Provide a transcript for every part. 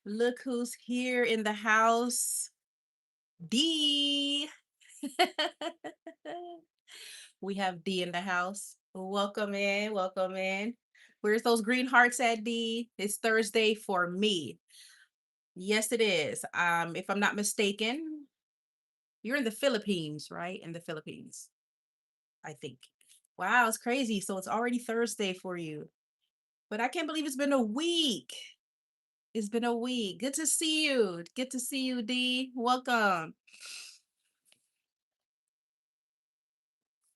Look who's here in the house. D. We have D in the house. Welcome in. Welcome in. Where's those green hearts at, D? It's Thursday for me. Yes, it is. If I'm not mistaken, you're in the Philippines, right? In the Philippines, I think. Wow, it's crazy. So it's already Thursday for you. But I can't believe it's been a week. It's been a week. Good to see you. Good to see you, D. Welcome.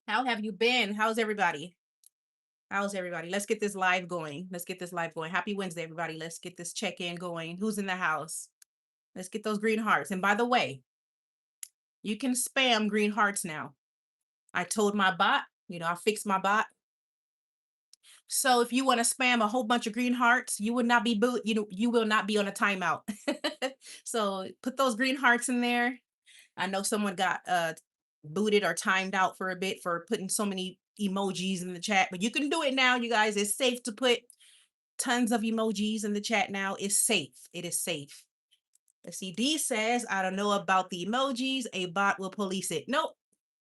How have you been? How's everybody? How's everybody? Let's get this live going. Let's get this live going. Happy Wednesday, everybody. Let's get this check in going. Who's in the house? Let's get those green hearts. And by the way, you can spam green hearts now. I told my bot, I fixed my bot. So if you want to spam a whole bunch of green hearts, you would not be you will not be on a timeout. So put those green hearts in there. I know someone got booted or timed out for a bit for putting so many emojis in the chat, but you can do it now, you guys. It's safe to put tons of emojis in the chat now. It's safe. It is safe. Let's see. D says, I don't know about the emojis. A bot will police it. Nope.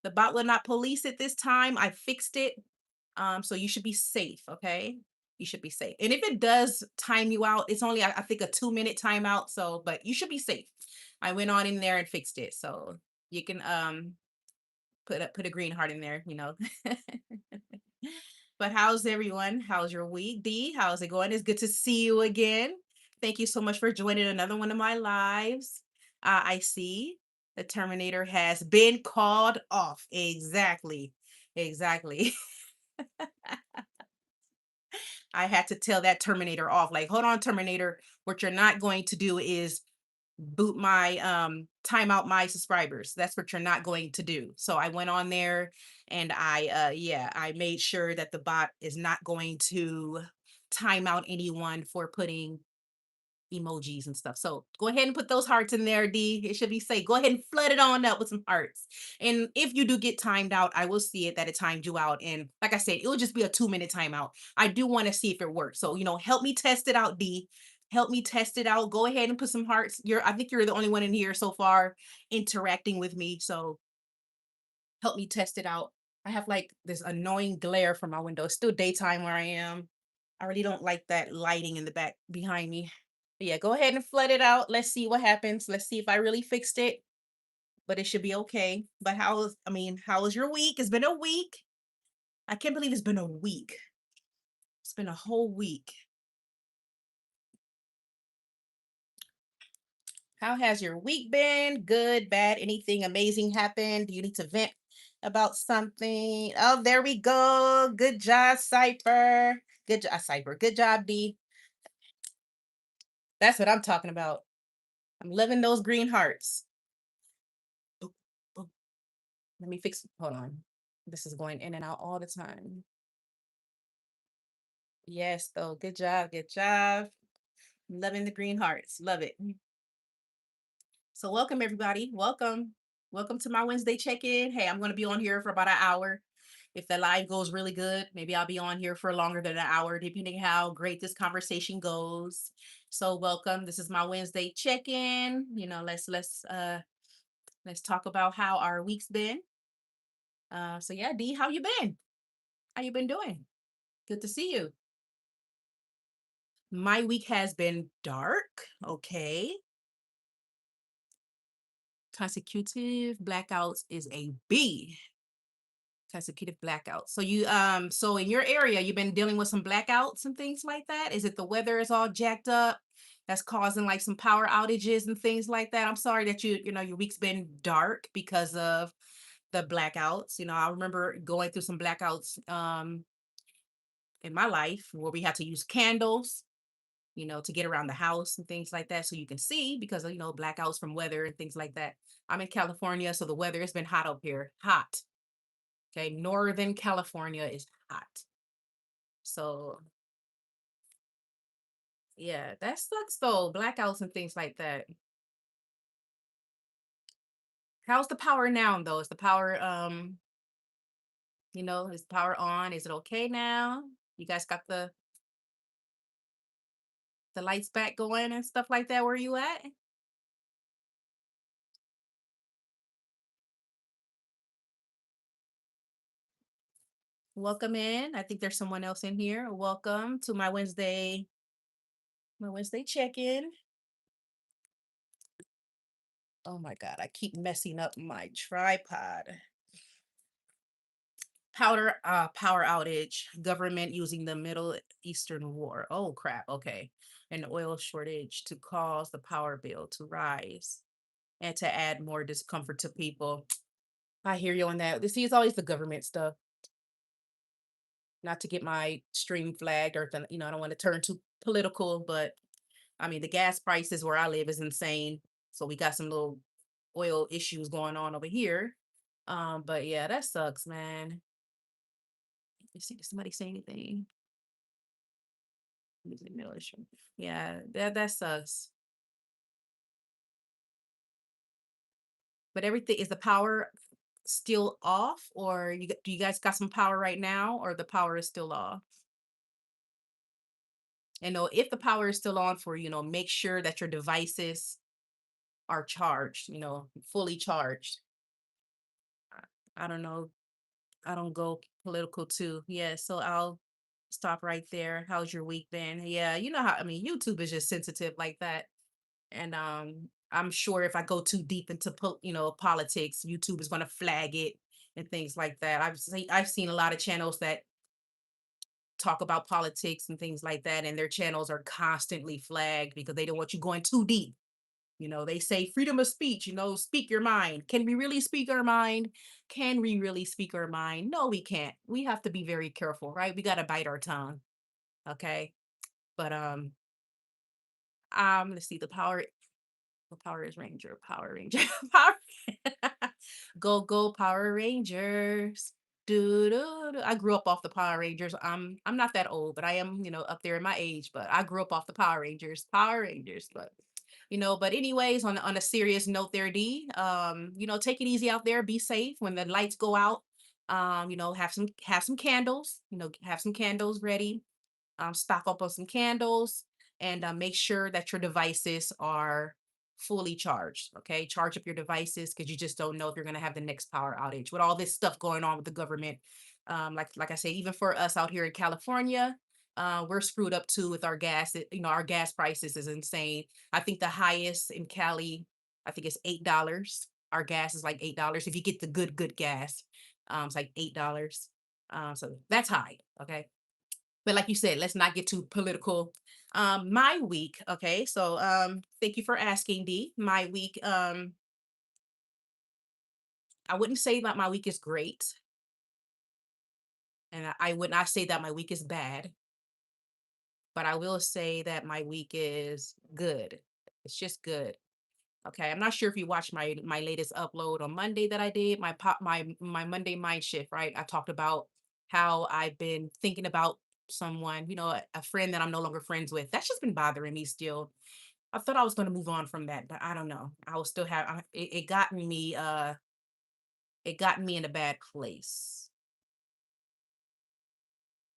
The bot will not police it this time. I fixed it. So you should be safe, okay? You should be safe. And if it does time you out, it's only I think a 2-minute timeout. So, but you should be safe. I went on in there and fixed it. So you can put a green heart in there. But how's everyone? How's your week? D, how's it going? It's good to see you again. Thank you so much for joining another one of my lives. I see the Terminator has been called off. Exactly. Exactly. I had to tell that Terminator off. Like, hold on, Terminator. What you're not going to do is boot my time out my subscribers. That's what you're not going to do. So I went on there and I made sure that the bot is not going to time out anyone for putting emojis and stuff. So go ahead and put those hearts in there, D. It should be safe. Go ahead and flood it on up with some hearts. And if you do get timed out, I will see it that it timed you out. And like I said, it will just be a 2-minute timeout. I do want to see if it works. So, help me test it out, D. Help me test it out. Go ahead and put some hearts. I think you're the only one in here so far interacting with me. So help me test it out. I have like this annoying glare from my window. It's still daytime where I am. I really don't like that lighting in the back behind me. But yeah, go ahead and flood it out. Let's see what happens. Let's see if I really fixed it. But it should be okay. But how was your week? It's been a week. I can't believe it's been a week. It's been a whole week. How has your week been? Good, bad, anything amazing happened? Do you need to vent about something? Oh, there we go. Good job, Cypher. Good job, Cypher. Good job, D. That's what I'm talking about. I'm loving those green hearts. Boop, boop. Let me fix. Hold on. This is going in and out all the time. Yes, though. Good job. Good job. Loving the green hearts. Love it. So welcome everybody. Welcome. Welcome to my Wednesday check-in. Hey, I'm going to be on here for about an hour. If the live goes really good, maybe I'll be on here for longer than an hour, depending how great this conversation goes. So welcome. This is my Wednesday check-in. Let's talk about how our week's been. So yeah, D, how you been? How you been doing? Good to see you. My week has been dark. Okay. Consecutive blackouts is a B. Consecutive blackouts. So in your area, you've been dealing with some blackouts and things like that? Is it the weather is all jacked up? That's causing like some power outages and things like that. I'm sorry that your week's been dark because of the blackouts. I remember going through some blackouts in my life where we had to use candles, to get around the house and things like that so you can see because of, blackouts from weather and things like that. I'm in California, so the weather has been hot up here. Hot. Okay. Northern California is hot. So yeah, that sucks though. Blackouts and things like that. How's the power now though? Is the power is the power on? Is it okay now? You guys got the The lights back going and stuff like that where you at? Welcome in. I think there's someone else in here. Welcome to my Wednesday check-in. Oh my God, I keep messing up my tripod. Power outage, government using the Middle Eastern war. Oh crap, okay. An oil shortage to cause the power bill to rise and to add more discomfort to people. I hear you on that. See, it's always the government stuff. Not to get my stream flagged or I don't want to turn too political, but I mean the gas prices where I live is insane. So we got some little oil issues going on over here. But yeah, that sucks, man. You see, did somebody say anything? Using militia. Yeah, that sucks. But everything is the power still off, or do you guys got some power right now, or the power is still off? And know if the power is still on for make sure that your devices are charged, fully charged. I don't know. I don't go political too. Yeah, so I'll stop right there. How's your week been? Yeah, you know how I mean YouTube is just sensitive like that. And I'm sure if I go too deep into politics, YouTube is going to flag it and things like that. I've seen a lot of channels that talk about politics and things like that, and their channels are constantly flagged because they don't want you going too deep. They say freedom of speech, speak your mind. Can we really speak our mind? Can we really speak our mind? No, we can't. We have to be very careful, right? We got to bite our tongue. Okay. But let's see, the Power is Ranger, Power Ranger, Power. Go Power Rangers. Do, do, do. I grew up off the Power Rangers. I'm not that old, but I am, up there in my age, but I grew up off the Power Rangers. Power Rangers, but anyways, on a serious note there, D, take it easy out there, be safe when the lights go out. Have some candles, have some candles ready, stock up on some candles, and make sure that your devices are fully charged. Okay, charge up your devices because you just don't know if you're going to have the next power outage with all this stuff going on with the government. Like I say, even for us out here in California, we're screwed up too with our gas. Our gas prices is insane. I think the highest in Cali, I think it's $8. Our gas is like $8 if you get the good gas. It's like $8. So that's high. Okay, but like you said, let's not get too political. My week, okay, so thank you for asking, D. My week, I wouldn't say that my week is great, and I would not say that my week is bad, but I will say that my week is good. It's just good. Okay, I'm not sure if you watched my latest upload on Monday that I did, my Monday mind shift, right? I talked about how I've been thinking about someone, a friend that I'm no longer friends with. That's just been bothering me still. I thought I was going to move on from that, but I don't know. I will still have it got me in a bad place.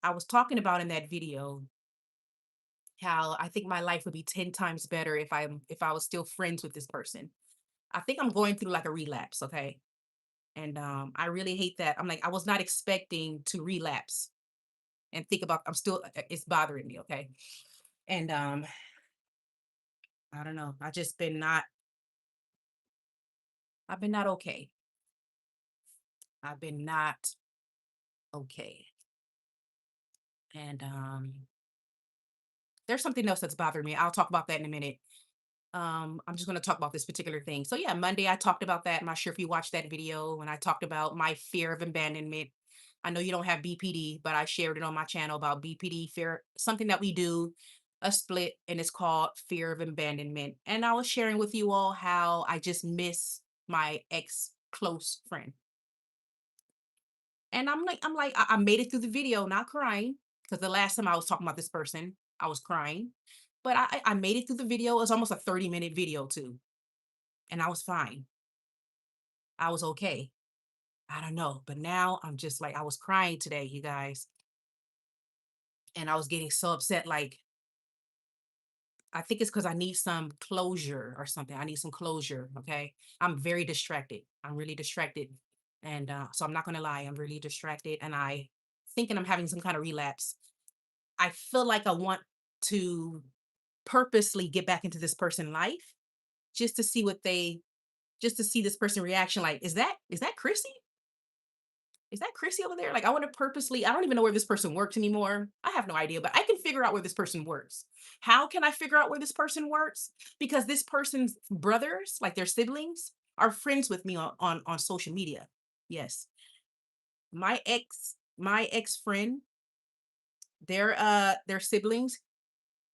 I was talking about in that video how I think my life would be 10 times better if I was still friends with this person. I think I'm going through like a relapse, okay? And I really hate that. I'm like, I was not expecting to relapse and think about I'm still it's bothering me, okay? And I don't know. I've been not okay. I've been not okay. And there's something else that's bothering me. I'll talk about that in a minute. I'm just going to talk about this particular thing. So yeah, Monday I talked about that. I'm not sure if you watched that video when I talked about my fear of abandonment. I know you don't have BPD, but I shared it on my channel about BPD fear, something that we do, a split, and it's called fear of abandonment. And I was sharing with you all how I just miss my ex close friend. And I made it through the video, not crying, because the last time I was talking about this person, I was crying. But I made it through the video. It was almost a 30-minute video too. And I was fine. I was okay. I don't know. But now I'm just like, I was crying today, you guys. And I was getting so upset. Like, I think it's because I need some closure or something. I need some closure. Okay. I'm very distracted. I'm really distracted. And so I'm not gonna lie, I'm really distracted and I thinking I'm having some kind of relapse. I feel like I want to purposely get back into this person's life just to see what they just to see this person reaction. Like, is that Chrissy? Is that Chrissy over there? Like, I want to purposely, I don't even know where this person works anymore. I have no idea, but I can figure out where this person works. How can I figure out where this person works? Because this person's brothers, like their siblings, are friends with me on social media. Yes. My ex friend, their siblings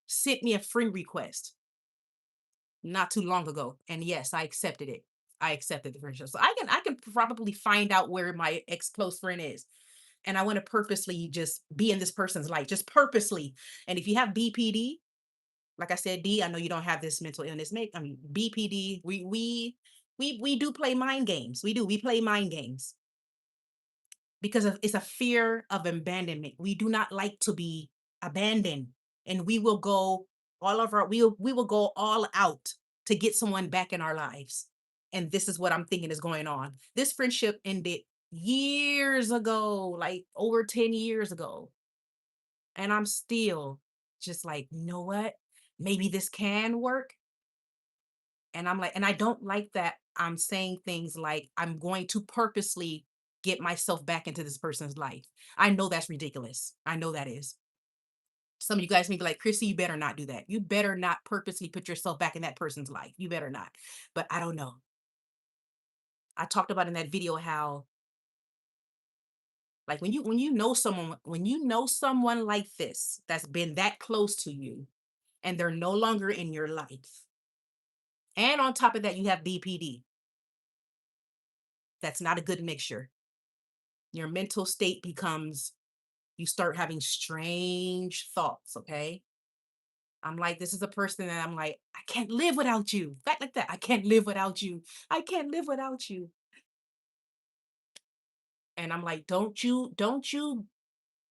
sent me a friend request not too long ago. And yes, I accepted it. I accepted the friendship. So I can probably find out where my ex close friend is. And I want to purposely just be in this person's life, just purposely. And if you have BPD, like I said, D, I know you don't have this mental illness. Make I mean BPD, we do play mind games. We do. We play mind games because it's a fear of abandonment. We do not like to be abandoned, and we will go we will go all out to get someone back in our lives. And this is what I'm thinking is going on. This friendship ended years ago, like over 10 years ago. And I'm still just like, you know what? Maybe this can work. And I'm like, and I don't like that I'm saying things like I'm going to purposely get myself back into this person's life. I know that's ridiculous. I know that is. Some of you guys may be like, Chrissy, you better not do that. You better not purposely put yourself back in that person's life. You better not. But I don't know. I talked about in that video how, like, when you know someone like this that's been that close to you and they're no longer in your life, and on top of that you have BPD, that's not a good mixture. Your mental state becomes, you start having strange thoughts. Okay, I'm like, this is a person that I'm like, I can't live without you. Fact like that. I can't live without you. I can't live without you. And I'm like, don't you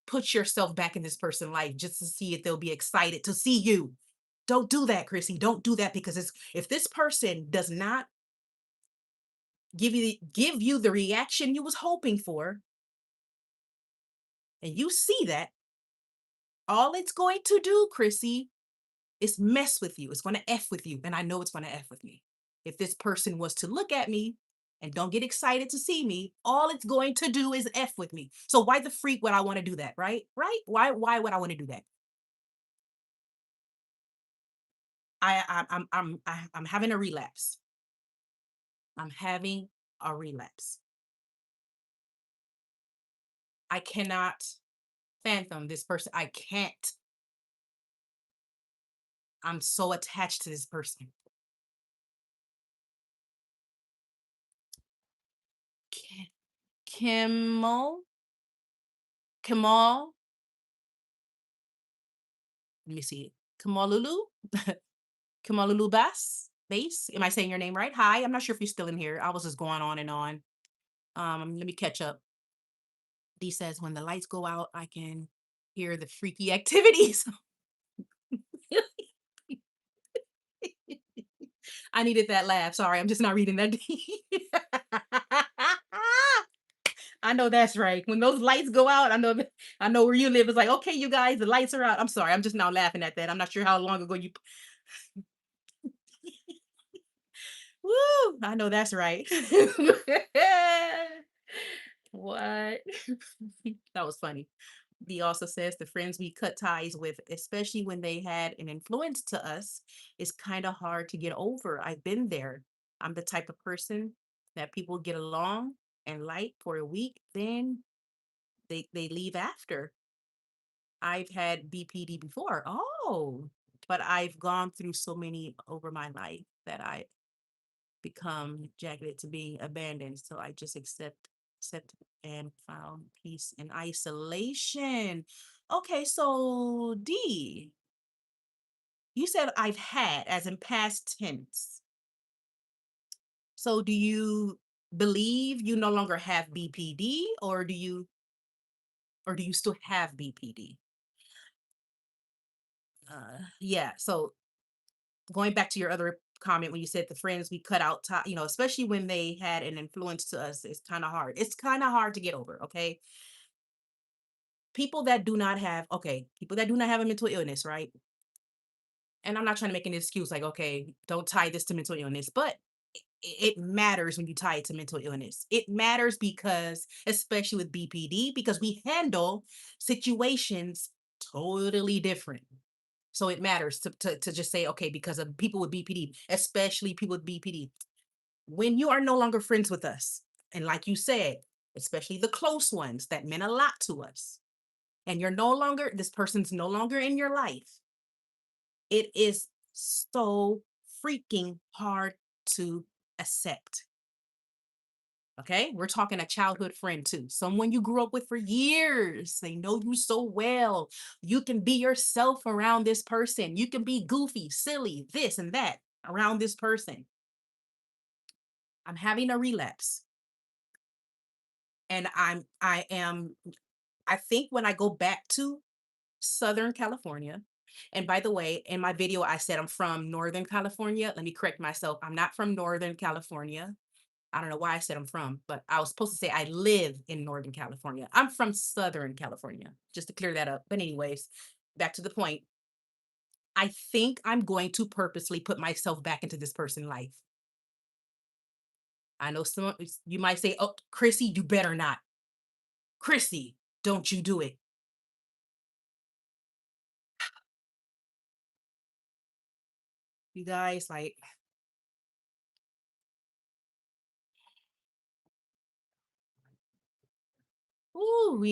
put yourself back in this person's life just to see if they'll be excited to see you. Don't do that, Chrissy. Don't do that, because if this person does not give you the reaction you was hoping for, and you see that, all it's going to do, Chrissy, is mess with you. It's going to F with you. And I know it's going to F with me. If this person was to look at me and don't get excited to see me, all it's going to do is F with me. So why the freak would I want to do that? Right? Right? Why would I want to do that? I'm having a relapse. I'm having a relapse. I cannot fathom this person. I can't. I'm so attached to this person. Ki- Kimmel, Kamal. Let me see. Kamalulu, Kamalulu Bass. Base. Am I saying your name right? Hi. I'm not sure if you're still in here. I was just going on and on. Let me catch up. D says when the lights go out, I can hear the freaky activities. I needed that laugh. Sorry, I'm just not reading that deep. I know that's right. When those lights go out, I know where you live. It's like, okay, you guys, the lights are out. I'm sorry. I'm just now laughing at that. I'm not sure how long ago you. Woo! I know that's right. What? That was funny. He also says the friends we cut ties with, especially when they had an influence to us, is kind of hard to get over. I've been there. I'm the type of person that people get along and like for a week, then they leave after. I've had BPD before. Oh, but I've gone through so many over my life that I become jacketed to being abandoned. So I just accept and found peace in isolation. Okay, so D, you said I've had as in past tense. So do you believe you no longer have BPD, or do you still have BPD? Yeah, so going back to your other comment when you said the friends we cut out, especially when they had an influence to us, it's kind of hard. It's kind of hard to get over. Okay, people that do not have a mental illness, right? And I'm not trying to make an excuse like, okay, don't tie this to mental illness, but it matters when you tie it to mental illness. It matters because, especially with BPD, because we handle situations totally different. So it matters to just say, okay, because of people with BPD, especially people with BPD, when you are no longer friends with us, and like you said, especially the close ones that meant a lot to us, and this person's no longer in your life, it is so freaking hard to accept. Okay, we're talking a childhood friend too, someone you grew up with for years. They know you so well. You can be yourself around this person. You can be goofy, silly, this and that around this person. I'm having a relapse, and I think when I go back to Southern California, and by the way, in my video, I said I'm from Northern California. Let me correct myself. I'm not from Northern California. I don't know why I said I'm from, but I was supposed to say I live in Northern California. I'm from Southern California, just to clear that up. But anyways, back to the point. I think I'm going to purposely put myself back into this person's life. I know some you might say, "Oh, Chrissy, you better not. Chrissy, don't you do it." You guys, like, ooh,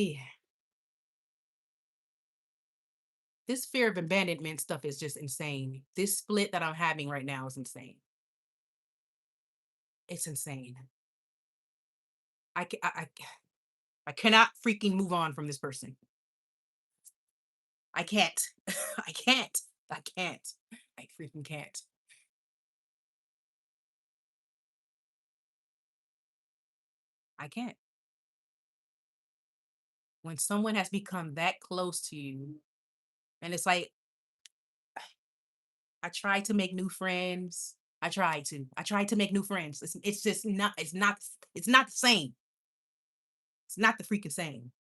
this fear of abandonment stuff is just insane. This split that I'm having right now is insane. It's insane. I, ca- I cannot freaking move on from this person. I can't. I can't. I can't. I freaking can't. I can't. When someone has become that close to you, and it's like, I try to make new friends. I try to. I try to make new friends. It's just not, it's not the same. It's not the freaking same.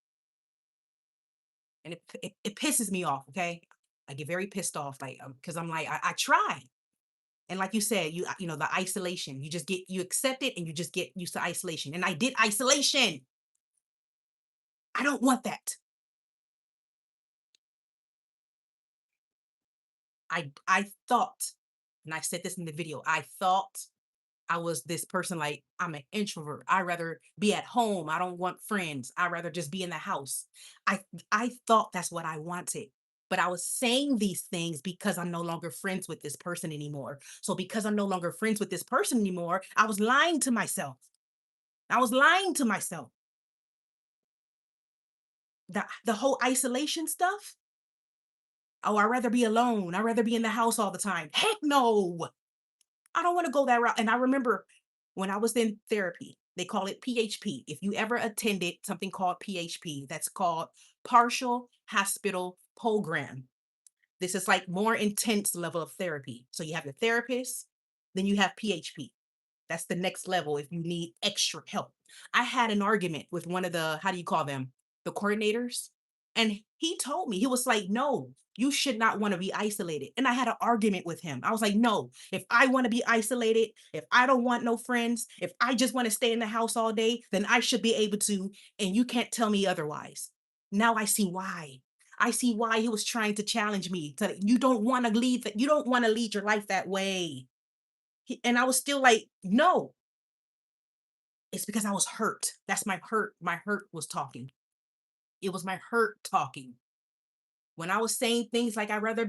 And it pisses me off, okay? I get very pissed off, like, because I'm like, I try. And like you said, the isolation, you accept it and you just get used to isolation. And I did isolation. I don't want that. I thought, and I said this in the video, I thought I was this person, like, I'm an introvert. I rather be at home. I don't want friends. I rather just be in the house. I I thought that's what I wanted. But I was saying these things because I'm no longer friends with this person anymore. So because I'm no longer friends with this person anymore, I was lying to myself. I was lying to myself. The whole isolation stuff. Oh, I'd rather be alone. I'd rather be in the house all the time. Heck no. I don't want to go that route. And I remember when I was in therapy, they call it PHP. If you ever attended something called PHP, that's called Partial Hospital Program. This is like more intense level of therapy. So you have the therapist, then you have PHP. That's the next level if you need extra help. I had an argument with one of the, how do you call them? The coordinators. And he told me, he was like, no, you should not want to be isolated. And I had an argument with him. I was like, no, if I want to be isolated, if I don't want no friends, if I just want to stay in the house all day, then I should be able to. And you can't tell me otherwise. Now I see why. I see why he was trying to challenge me. You don't want to lead that. You don't want to lead your life that way. And I was still like, no, it's because I was hurt. That's my hurt. My hurt was talking. It was my hurt talking. When I was saying things like I rather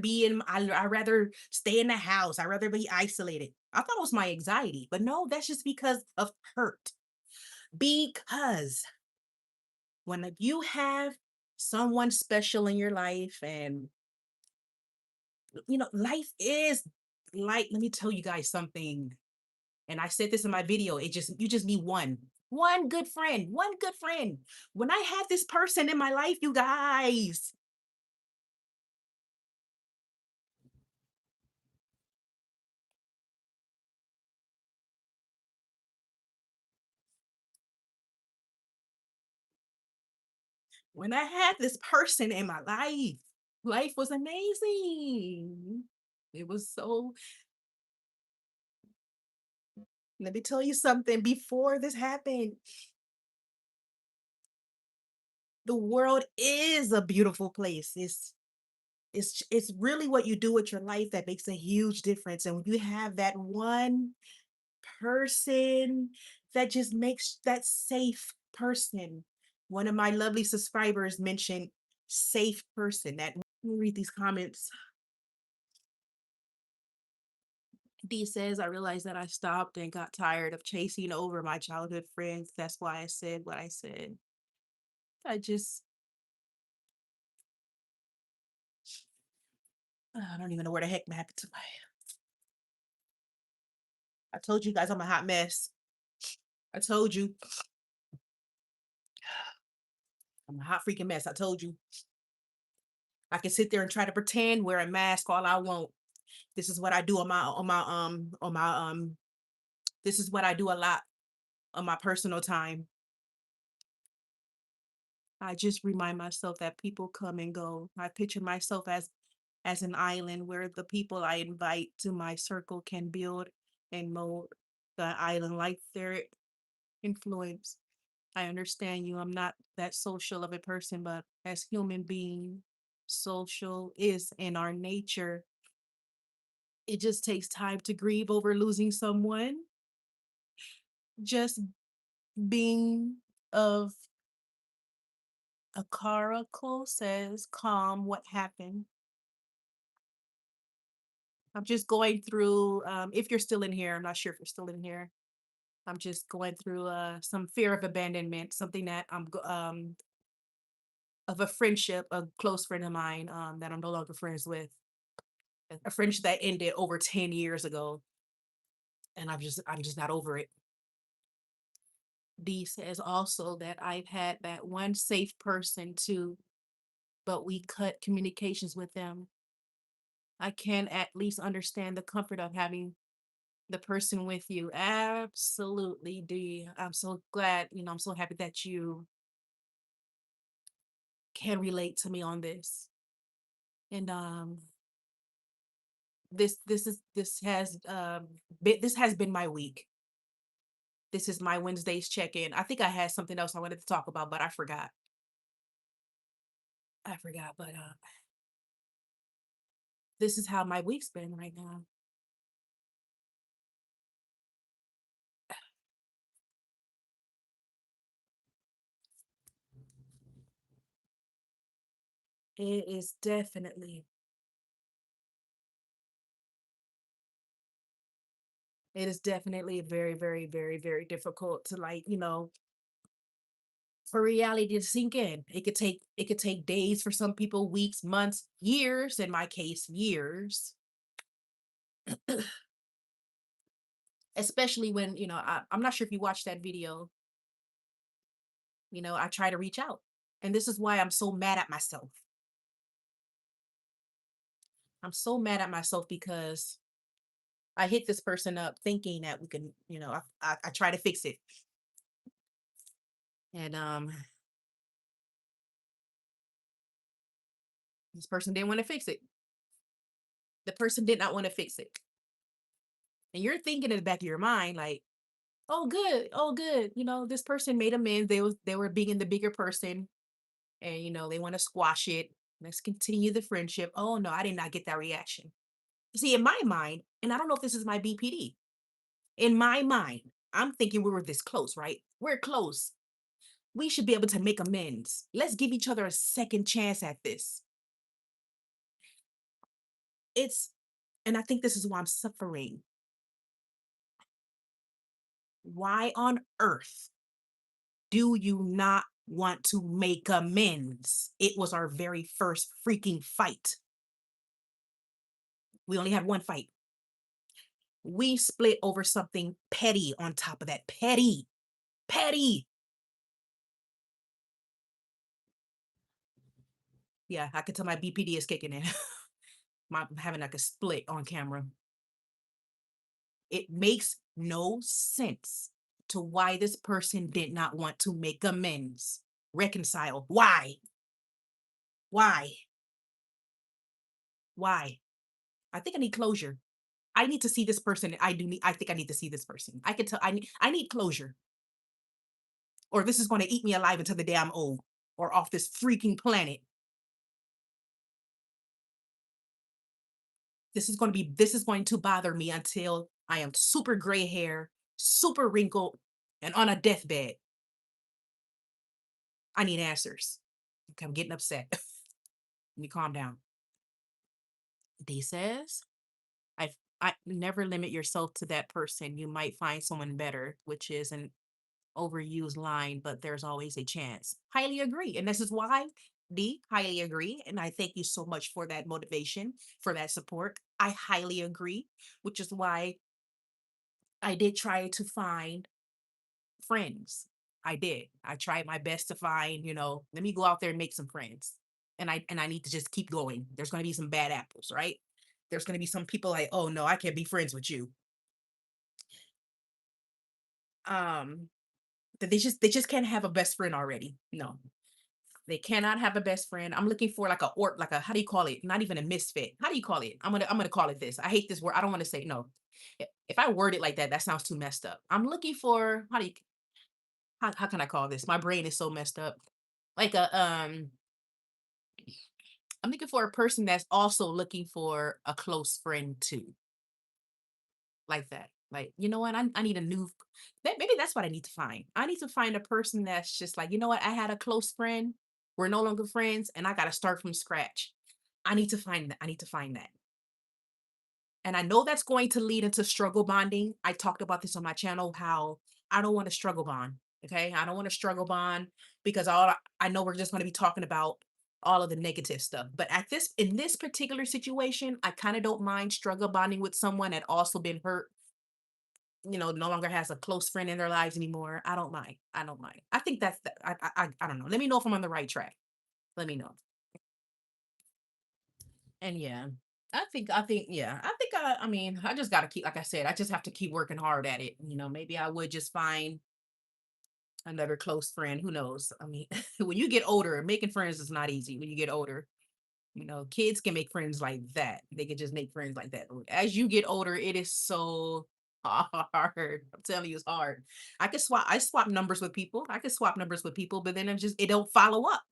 stay in the house. I rather be isolated. I thought it was my anxiety, but no, that's just because of hurt. Because when you have someone special in your life, and life is like, let me tell you guys something. And I said this in my video, you just need one good friend, one good friend. When I had this person in my life, you guys, when I had this person in my life, life was amazing. It was so, let me tell you something before this happened. The world is a beautiful place. It's really what you do with your life that makes a huge difference. And when you have that one person that just makes that safe person. One of my lovely subscribers mentioned safe person. That, let me read these comments. D says, I realized that I stopped and got tired of chasing over my childhood friends. That's why I said what I said. I just, I don't even know where the heck happened to my. I told you guys I'm a hot mess. I told you I'm a hot freaking mess. I told you. I can sit there and try to pretend, wear a mask all I want. This is what I do on my this is what I do a lot on my personal time. I just remind myself that people come and go. I picture myself as an island where the people I invite to my circle can build and mold the island like their influence. I understand you. I'm not that social of a person, but as human being, social is in our nature. It just takes time to grieve over losing someone. Just being of a caracal says, calm, what happened? I'm just going through, if you're still in here, I'm not sure if you're still in here. I'm just going through some fear of abandonment, something that of a friendship, a close friend of mine that I'm no longer friends with, a friendship that ended over 10 years ago. And I'm just not over it. D says also that I've had that one safe person too, but we cut communications with them. I can at least understand the comfort of having the person with you. Absolutely, D. I'm so glad, I'm so happy that you can relate to me on this. And this has been my week. This is my Wednesday's check-in. I think I had something else I wanted to talk about, but I forgot. But this is how my week's been right now. It is definitely, it is definitely very, very, very, very difficult to, like, for reality to sink in. It could take days for some people, weeks, months, years, in my case, years. Especially when, I'm not sure if you watched that video, I try to reach out. And this is why I'm so mad at myself. I'm so mad at myself because I hit this person up thinking that we can, I try to fix it. And this person didn't want to fix it. The person did not want to fix it. And you're thinking in the back of your mind, like, oh good, oh good. This person made amends. They were being the bigger person, and they want to squash it. Let's continue the friendship. Oh no, I did not get that reaction. See, in my mind, and I don't know if this is my BPD, in my mind, I'm thinking we were this close, right? We're close. We should be able to make amends. Let's give each other a second chance at this. It's, and I think this is why I'm suffering. Why on earth do you not want to make amends? It was our very first freaking fight. We only had one fight. We split over something petty on top of that. Petty. Petty. Yeah, I can tell my BPD is kicking in. I'm having like a split on camera. It makes no sense to why this person did not want to make amends. reconcile. Why? Why? Why? I think I need closure. I need to see this person. I think I need to see this person. I can tell I need closure. Or this is going to eat me alive until the day I'm old or off this freaking planet. This is going to bother me until I am super gray hair, super wrinkled, and on a deathbed. I need answers. Okay, I'm getting upset. Let me calm down. D says, I never limit yourself to that person. You might find someone better, which is an overused line, but there's always a chance. Highly agree. And this is why, D, highly agree. And I thank you so much for that motivation, for that support. I highly agree, which is why I did try to find friends. I did. I tried my best to find, let me go out there and make some friends. And I need to just keep going. There's going to be some bad apples, right? There's going to be some people like, "Oh no, I can't be friends with you." Um that they just can't have a best friend already. No. They cannot have a best friend. I'm looking for like a how do you call it? Not even a misfit. How do you call it? I'm gonna call it this. I hate this word. I don't want to say no. If I word it like that, that sounds too messed up. I'm looking for how can I call this? My brain is so messed up. Like I'm looking for a person that's also looking for a close friend too. Like that. Like, you know what? I need a new maybe that's what I need to find. I need to find a person that's just like, you know what? I had a close friend. We're no longer friends and I gotta start from scratch. I need to find that. I need to find that. And I know that's going to lead into struggle bonding. I talked about this on my channel how I don't want to struggle bond. Okay. I don't want to struggle bond because I know we're just going to be talking about all of the negative stuff. But in this particular situation, I kind of don't mind struggle bonding with someone that also been hurt, no longer has a close friend in their lives anymore. I don't mind. I don't mind. I think I don't know. Let me know if I'm on the right track. Let me know. And yeah, yeah, I mean, I just gotta keep, like I said, I just have to keep working hard at it. Maybe I would just find another close friend. Who knows? I mean, when you get older, making friends is not easy. When you get older, kids can make friends like that. They can just make friends like that. As you get older, it is so hard. I'm telling you, it's hard. I swap numbers with people. I can swap numbers with people, but then it don't follow up.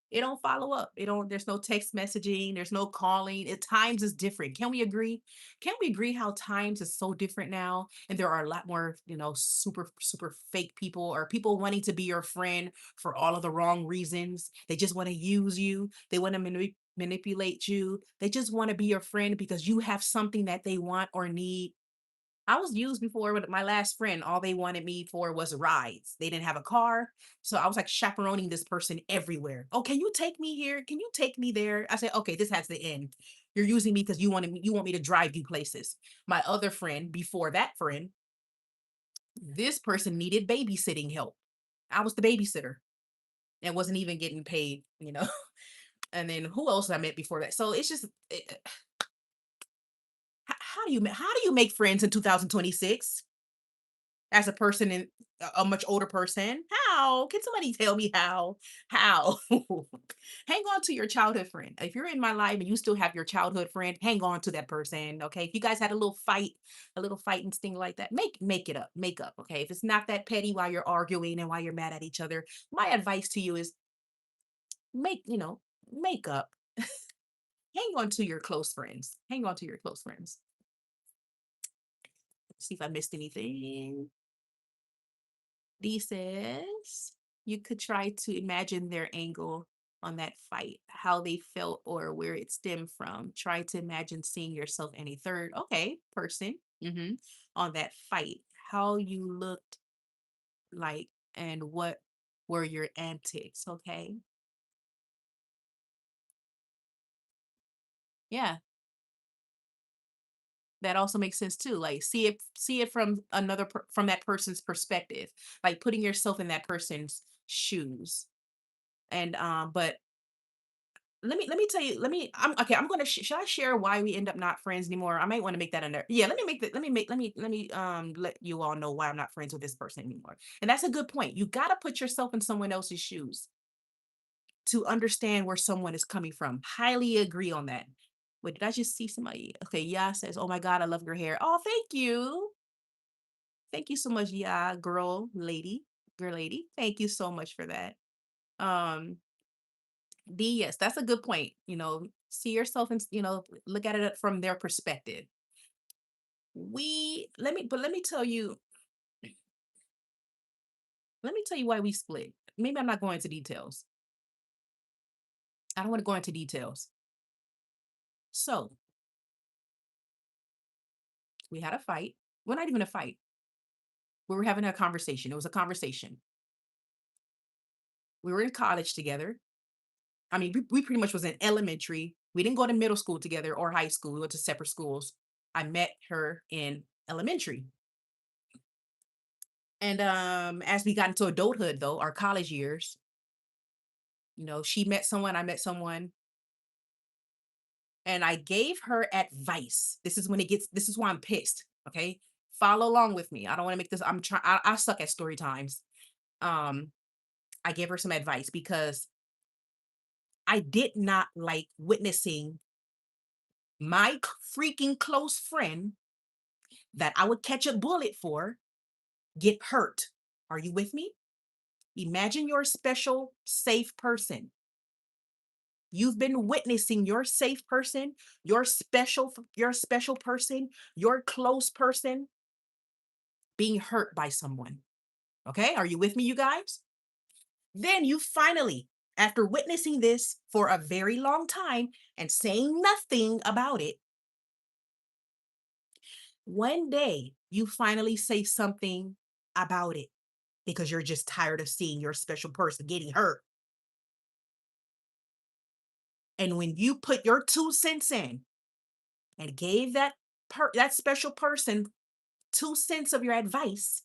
It don't follow up. There's no text messaging, there's no calling. At times is different. Can we agree? Can we agree how times is so different now? And there are a lot more, super, super fake people or people wanting to be your friend for all of the wrong reasons. They just want to use you. They want to manipulate you. They just want to be your friend because you have something that they want or need. I was used before with my last friend. All they wanted me for was rides. They didn't have a car. So I was like chaperoning this person everywhere. Oh, can you take me here? Can you take me there? I said, okay, this has to end. You're using me because you want me to drive you places. My other friend, before that friend, this person needed babysitting help. I was the babysitter and wasn't even getting paid. And then who else I met before that? So it's just how do you make friends in 2026? As a person in a much older person? How? Can somebody tell me how? How? Hang on to your childhood friend. If you're in my life and you still have your childhood friend, hang on to that person. Okay. If you guys had a little fight and thing like that, make it up. Make up. Okay. If it's not that petty while you're arguing and while you're mad at each other, my advice to you is make up. Hang on to your close friends. Hang on to your close friends. See if I missed anything. D says you could try to imagine their angle on that fight, how they felt or where it stemmed from. Try to imagine seeing yourself in a third, okay, person on that fight, how you looked like and what were your antics, okay? Yeah, that also makes sense too. Like see it from from that person's perspective, like putting yourself in that person's shoes. And but let me tell you, I'm okay, I'm gonna should I share why we end up not friends anymore? I might want to make that in there. Yeah, let me make that, let me let you all know why I'm not friends with this person anymore. And that's a good point. You gotta put yourself in someone else's shoes to understand where someone is coming from. Highly agree on that. Wait, did I just see somebody? Okay, yeah says, oh my God, I love your hair. Oh, thank you. Thank you so much. Yeah, girl lady. Thank you so much for that. Um, D, yes, that's a good point. See yourself and look at it from their perspective. Let me tell you why we split. Maybe I'm not going into details. I don't want to go into details. So we had a fight. Well, not even a fight. We were having a conversation. It was a conversation. We were in college together. I mean, we pretty much was in elementary. We didn't go to middle school together or high school. We went to separate schools. I met her in elementary. And as we got into adulthood, though, our college years, she met someone, I met someone, and I gave her advice. This is why I'm pissed. Okay. Follow along with me. I don't want to make this, I suck at story times. Um, I gave her some advice because I did not like witnessing my freaking close friend that I would catch a bullet for get hurt. Are you with me? Imagine your special, safe person. You've been witnessing your safe person, your special person, your close person being hurt by someone. Okay? Are you with me, you guys? Then you finally, after witnessing this for a very long time and saying nothing about it, one day you finally say something about it because you're just tired of seeing your special person getting hurt. And when you put your 2 cents in and gave that special person 2 cents of your advice,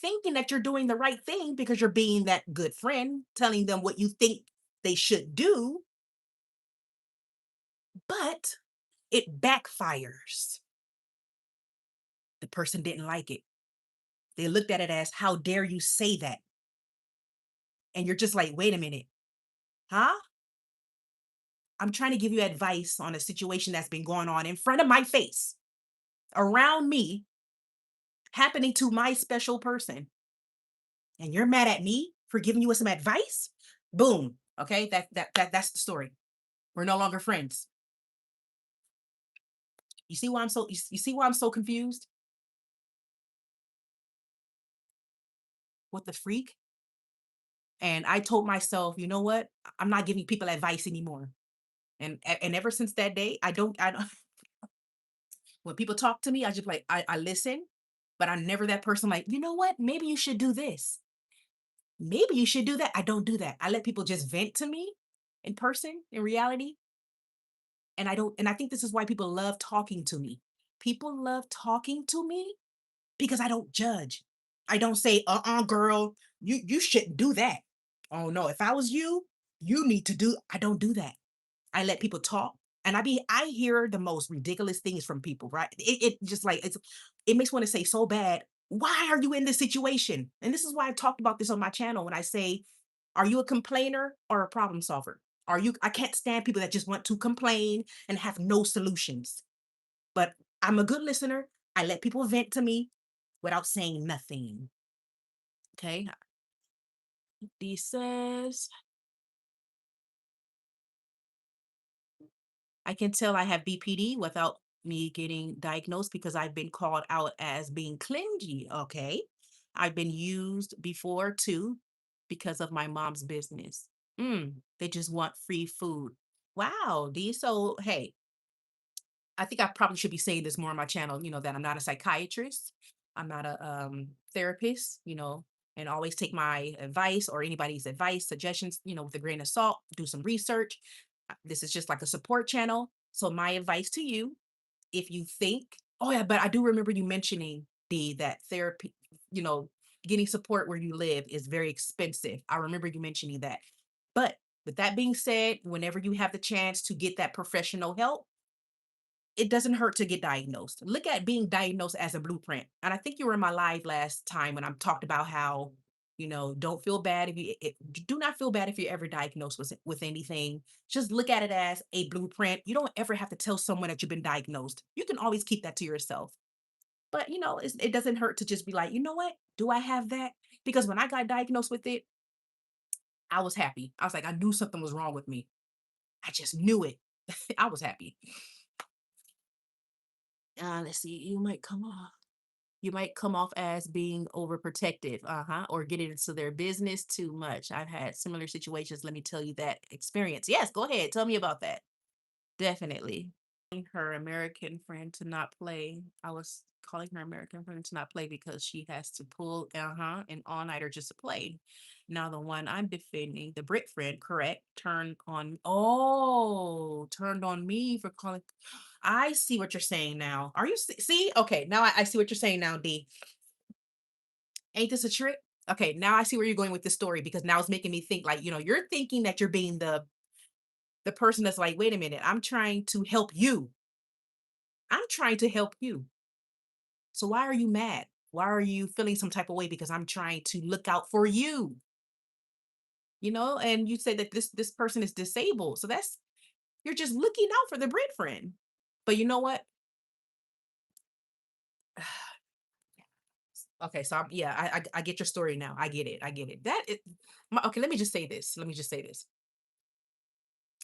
thinking that you're doing the right thing because you're being that good friend, telling them what you think they should do, but it backfires. The person didn't like it. They looked at it as, how dare you say that? And you're just like, wait a minute, huh? I'm trying to give you advice on a situation that's been going on in front of my face, around me, happening to my special person. And you're mad at me for giving you some advice? Boom. Okay, that's the story. We're no longer friends. You see why I'm so confused? What the freak? And I told myself, you know what? I'm not giving people advice anymore. And ever since that day, I don't when people talk to me, I just like I listen, but I'm never that person like, you know what? Maybe you should do this. Maybe you should do that. I don't do that. I let people just vent to me in person, in reality. And I think this is why people love talking to me. People love talking to me because I don't judge. I don't say, girl, you shouldn't do that. Oh no, if I was you, you need to do. I don't do that. I let people talk. And I hear the most ridiculous things from people, right? It just like it makes me want to say so bad, why are you in this situation? And this is why I talked about this on my channel when I say, are you a complainer or a problem solver? I can't stand people that just want to complain and have no solutions. But I'm a good listener. I let people vent to me without saying nothing. Okay. D says, I can tell I have BPD without me getting diagnosed because I've been called out as being clingy. Okay. I've been used before too because of my mom's business. They just want free food. Wow, D. So, hey, I think I probably should be saying this more on my channel, that I'm not a psychiatrist. I'm not a therapist, and always take my advice or anybody's advice, suggestions, with a grain of salt, do some research. This is just like a support channel. So my advice to you, if you think, oh yeah, but I do remember you mentioning that therapy, you know, getting support where you live is very expensive. I remember you mentioning that. But With that being said, whenever you have the chance to get that professional help, it doesn't hurt to get diagnosed. Look at being diagnosed as a blueprint. And I think you were in my live last time when I talked about how, don't feel bad if do not feel bad if you're ever diagnosed with anything. Just look at it as a blueprint. You don't ever have to tell someone that you've been diagnosed. You can always keep that to yourself. But it doesn't hurt to just be like, you know what? Do I have that? Because when I got diagnosed with it, I was happy. I was like, I knew something was wrong with me. I just knew it. I was happy. Let's see. You might come off as being overprotective, or getting into their business too much. I've had similar situations. Let me tell you that experience. Yes, go ahead. Tell me about that. Definitely. Her American friend to not play. I was calling her American friend to not play because she has to pull an all-nighter just to play. Now the one I'm defending, the Brit friend, correct, turned on me for calling. I see what you're saying now. Are you see? Okay, now I see what you're saying now, D. Ain't this a trick? Okay, now I see where you're going with this story because now it's making me think like, you're thinking that you're being the person that's like, wait a minute, I'm trying to help you. I'm trying to help you. So why are you mad? Why are you feeling some type of way? Because I'm trying to look out for you, and you say that this person is disabled. So you're just looking out for the Brit friend. But you know what? Okay, so yeah, I get your story now. I get it. I get it. Okay. Let me just say this. Let me just say this.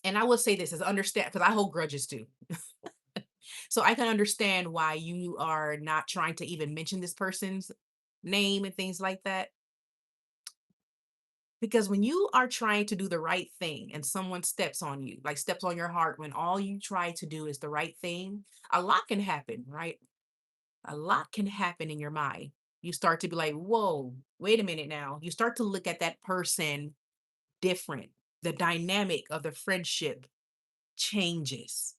And I will say this as understand because I hold grudges too. So I can understand why you are not trying to even mention this person's name and things like that. Because when you are trying to do the right thing and someone steps on you, like steps on your heart, when all you try to do is the right thing, a lot can happen, right? A lot can happen in your mind. You start to be like, whoa, wait a minute now. You start to look at that person different. The dynamic of the friendship changes.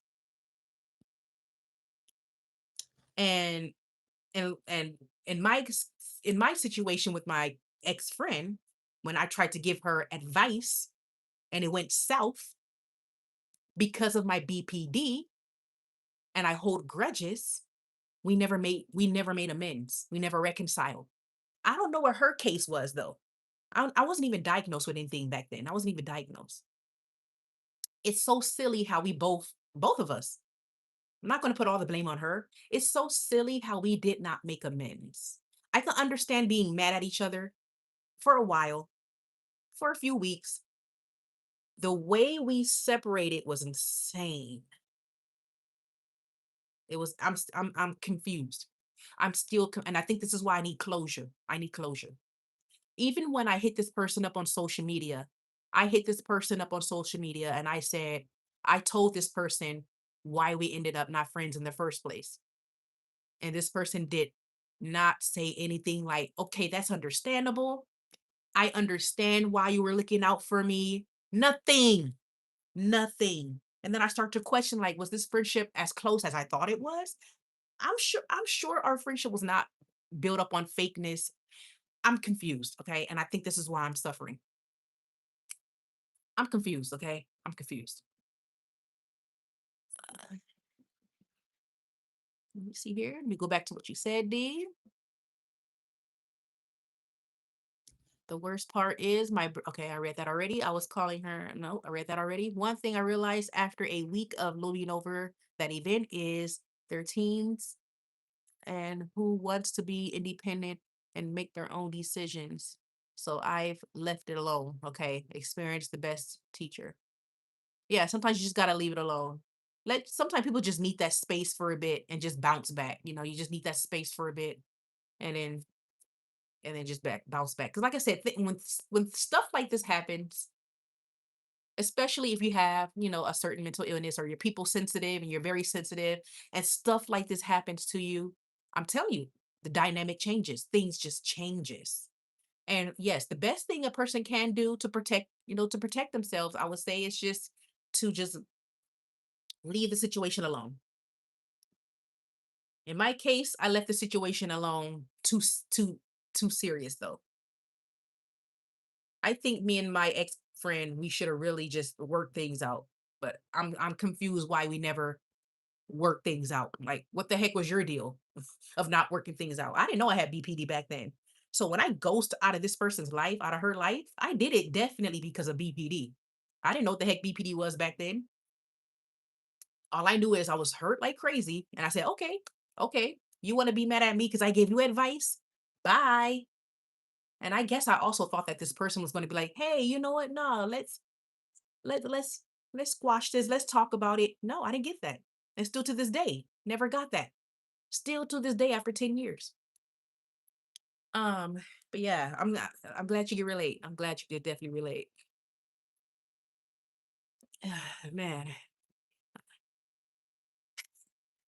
And and in my situation with my ex-friend, when I tried to give her advice and it went south because of my BPD and I hold grudges, we never made amends. We never reconciled. I don't know what her case was though. I wasn't even diagnosed with anything back then. I wasn't even diagnosed. It's so silly how both of us, I'm not going to put all the blame on her. It's so silly how we did not make amends. I can understand being mad at each other for a while, for a few weeks. The way we separated was insane. It was I'm confused. And I think this is why I need closure. I need closure. Even when I hit this person up on social media, I hit this person up on social media and I told this person why we ended up not friends in the first place. And this person did not say anything like, okay, that's understandable. I understand why you were looking out for me. Nothing, nothing. And then I start to question, like, was this friendship as close as I thought it was? I'm sure our friendship was not built up on fakeness. I'm confused, okay? And I think this is why I'm suffering. I'm confused, okay? I'm confused. Let me see here. Let me go back to what you said, D. The worst part is okay, I read that already. I was calling her. No, I read that already. One thing I realized after a week of looking over that event is their teens and who wants to be independent and make their own decisions. So I've left it alone. Okay. Experience the best teacher. Yeah, sometimes you just gotta leave it alone. Sometimes people just need that space for a bit and just bounce back. You just need that space for a bit and then just bounce back. Because like I said, when stuff like this happens, especially if you have a certain mental illness or you're people sensitive and you're very sensitive, and stuff like this happens to you, I'm telling you, the dynamic changes. Things just changes. And yes, the best thing a person can do to protect themselves, I would say, is just leave the situation alone. In my case, I left the situation alone too serious though. I think me and my ex friend, we should have really just worked things out. But I'm confused why we never work things out. Like, what the heck was your deal of not working things out? I didn't know I had BPD back then. So when I ghost out of this person's life, out of her life, I did it definitely because of BPD. I didn't know what the heck BPD was back then. All I knew is I was hurt like crazy. And I said, okay, okay, you want to be mad at me because I gave you advice? Bye. And I guess I also thought that this person was going to be like, hey, you know what? No, let's let's squash this. Let's talk about it. No, I didn't get that. And still to this day, never got that. Still to this day after 10 years. Um, but yeah, I'm glad you can relate. I'm glad you could definitely relate. Man.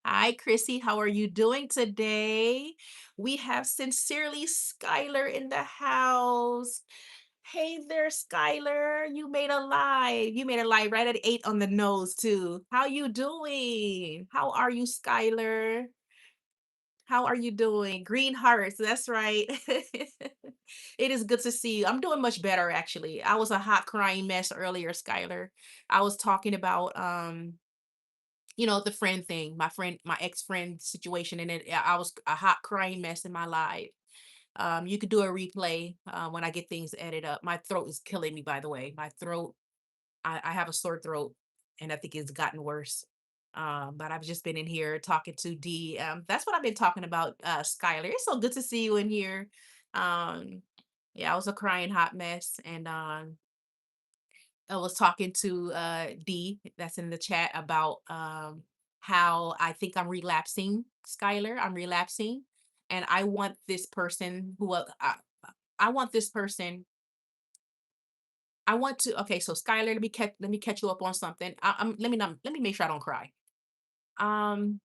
Hi, Chrissy. How are you doing today? We have Sincerely Skylar in the house. Hey there, Skylar. You made a live. You made a live right at 8 on the nose, too. How you doing? How are you, Skylar? How are you doing? Green hearts. That's right. It is good to see you. I'm doing much better, actually. I was a hot crying mess earlier, Skylar. I was talking about the friend thing, my ex-friend situation, and I was a hot crying mess in my life. You could do a replay when I get things edited up. My throat is killing me, by the way. My throat, I have a sore throat, and I think it's gotten worse. But I've just been in here talking to D. That's what I've been talking about, Skylar. It's so good to see you in here. Um, yeah, I was a crying hot mess, and I was talking to D that's in the chat about how I think I'm relapsing, Skylar. I'm relapsing. And I want this person I want this person. I want to okay, so Skylar, let me catch you up on something. Let me make sure I don't cry. Um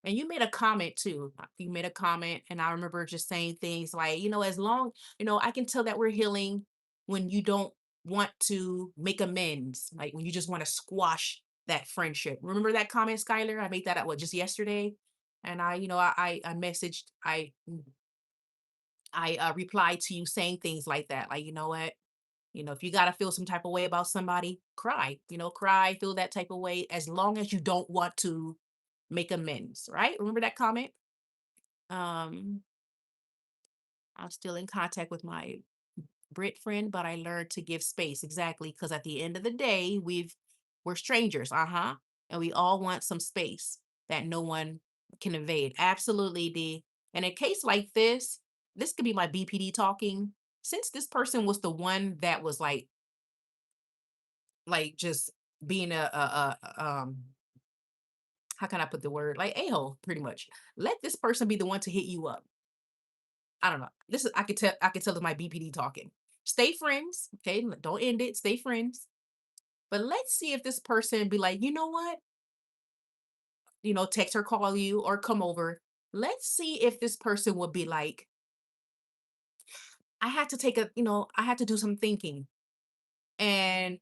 and you made a comment too. You made a comment, and I remember just saying things like, as long, I can tell that we're healing when you don't want to make amends, like when you just want to squash that friendship. Remember that comment, Skylar? I made that up, just yesterday? And I messaged, I replied to you saying things like that. Like, you know what? If you got to feel some type of way about somebody, cry, cry, feel that type of way, as long as you don't want to make amends, right? Remember that comment? Um, I'm still in contact with my Brit friend, but I learned to give space. Exactly, because at the end of the day, we're strangers, uh-huh. And we all want some space that no one can invade. Absolutely, D. In a case like this could be my BPD talking. Since this person was the one that was just being how can I put the word? Like a-hole, pretty much. Let this person be the one to hit you up. I don't know. This is I can tell it's my BPD talking. Stay friends, okay? Don't end it. Stay friends. But let's see if this person be like, you know what? Text or call you or come over. Let's see if this person would be like, I had to do some thinking. And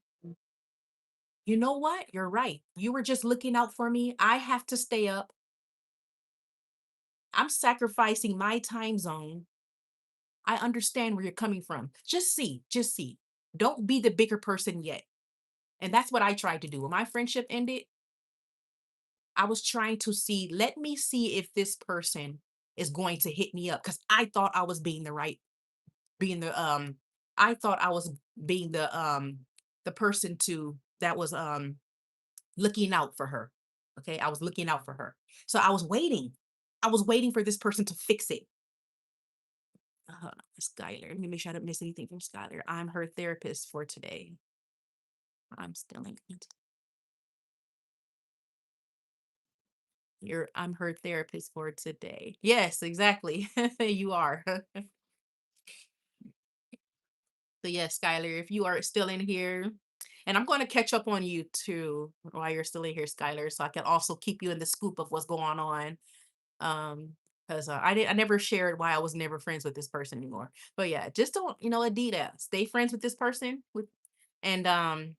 you know what? You're right. You were just looking out for me. I have to stay up. I'm sacrificing my time zone. I understand where you're coming from. Just see. Don't be the bigger person yet. And that's what I tried to do. When my friendship ended, I was trying to see, let me see if this person is going to hit me up. Cause I thought I was being the, I thought I was being the person that was, looking out for her. Okay. I was looking out for her. So I was waiting. I was waiting for this person to fix it. Skylar, let me make sure I don't miss anything from Skylar. I'm her therapist for today. I'm still in. I'm her therapist for today. Yes, exactly. You are. So yes, Skylar, if you are still in here, and I'm going to catch up on you too while you're still in here, Skylar, so I can also keep you in the scoop of what's going on. Um, because I never shared why I was never friends with this person anymore. But yeah, just don't, Adida, stay friends with this person and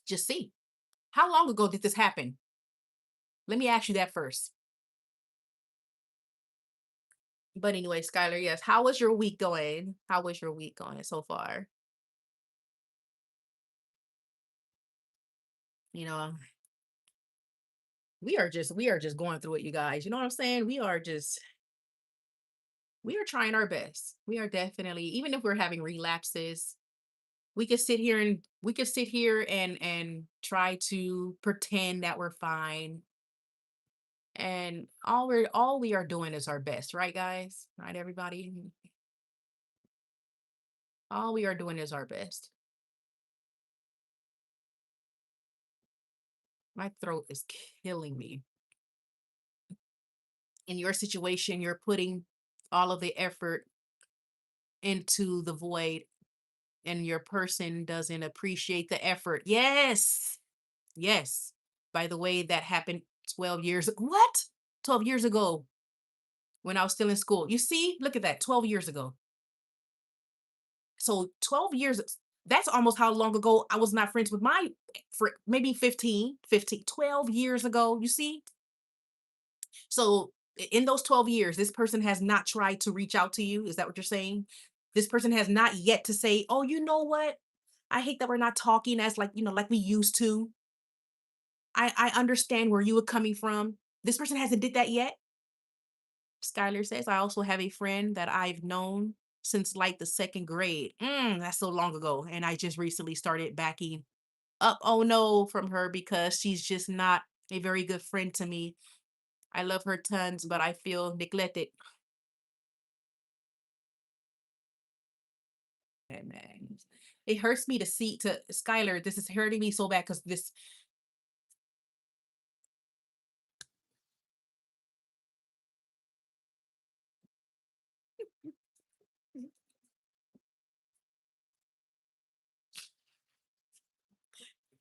just see. How long ago did this happen? Let me ask you that first. But anyway, Skylar, yes. How was your week going? How was your week going so far? You know, we are just going through it, you guys. You know what I'm saying? We are trying our best. We are definitely, even if we're having relapses, we could sit here and try to pretend that we're fine. And all we are doing is our best, right, guys? Right, everybody? All we are doing is our best. My throat is killing me. In your situation, you're putting all of the effort into the void, and your person doesn't appreciate the effort. Yes. Yes. By the way, that happened 12 years. What? 12 years ago when I was still in school. You see, look at that, 12 years ago. So 12 years, that's almost how long ago I was not friends with my friend, maybe 12 years ago. You see? So in those 12 years, this person has not tried to reach out to you. Is that what you're saying? This person has not yet to say, oh, you know what? I hate that we're not talking as like, like we used to. I understand where you were coming from. This person hasn't did that yet. Skylar says, I also have a friend that I've known since like the second grade. That's so long ago. And I just recently started backing up, oh no, from her because she's just not a very good friend to me. I love her tons, but I feel neglected. And man, it hurts me to see to Skylar. This is hurting me so bad because this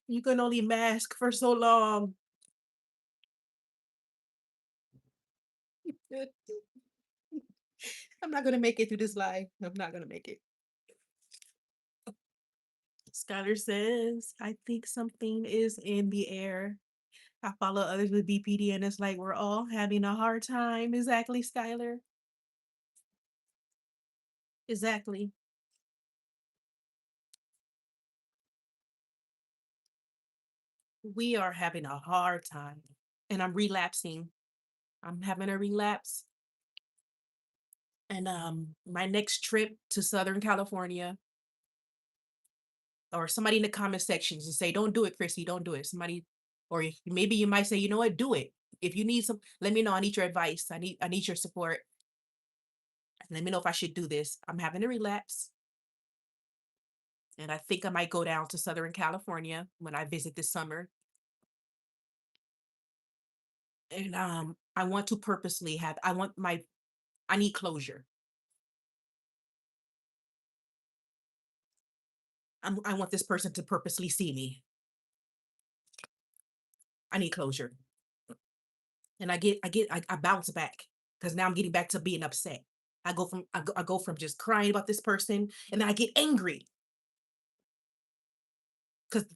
you can only mask for so long. I'm not gonna make it through this live. I'm not gonna make it. Skylar says, I think something is in the air. I follow others with BPD and it's like we're all having a hard time. Exactly, Skylar. Exactly. We are having a hard time. And I'm relapsing. I'm having a relapse. And my next trip to Southern California, or somebody in the comment sections and say, don't do it, Chrissy, don't do it. Somebody, or maybe you might say, you know what, do it. If you need some, let me know. I need your advice. I need your support. Let me know if I should do this. I'm having a relapse. And I think I might go down to Southern California when I visit this summer. And I want to purposely have, I need closure. I want this person to purposely see me. I need closure. And I bounce back because now I'm getting back to being upset. I go from just crying about this person and then I get angry because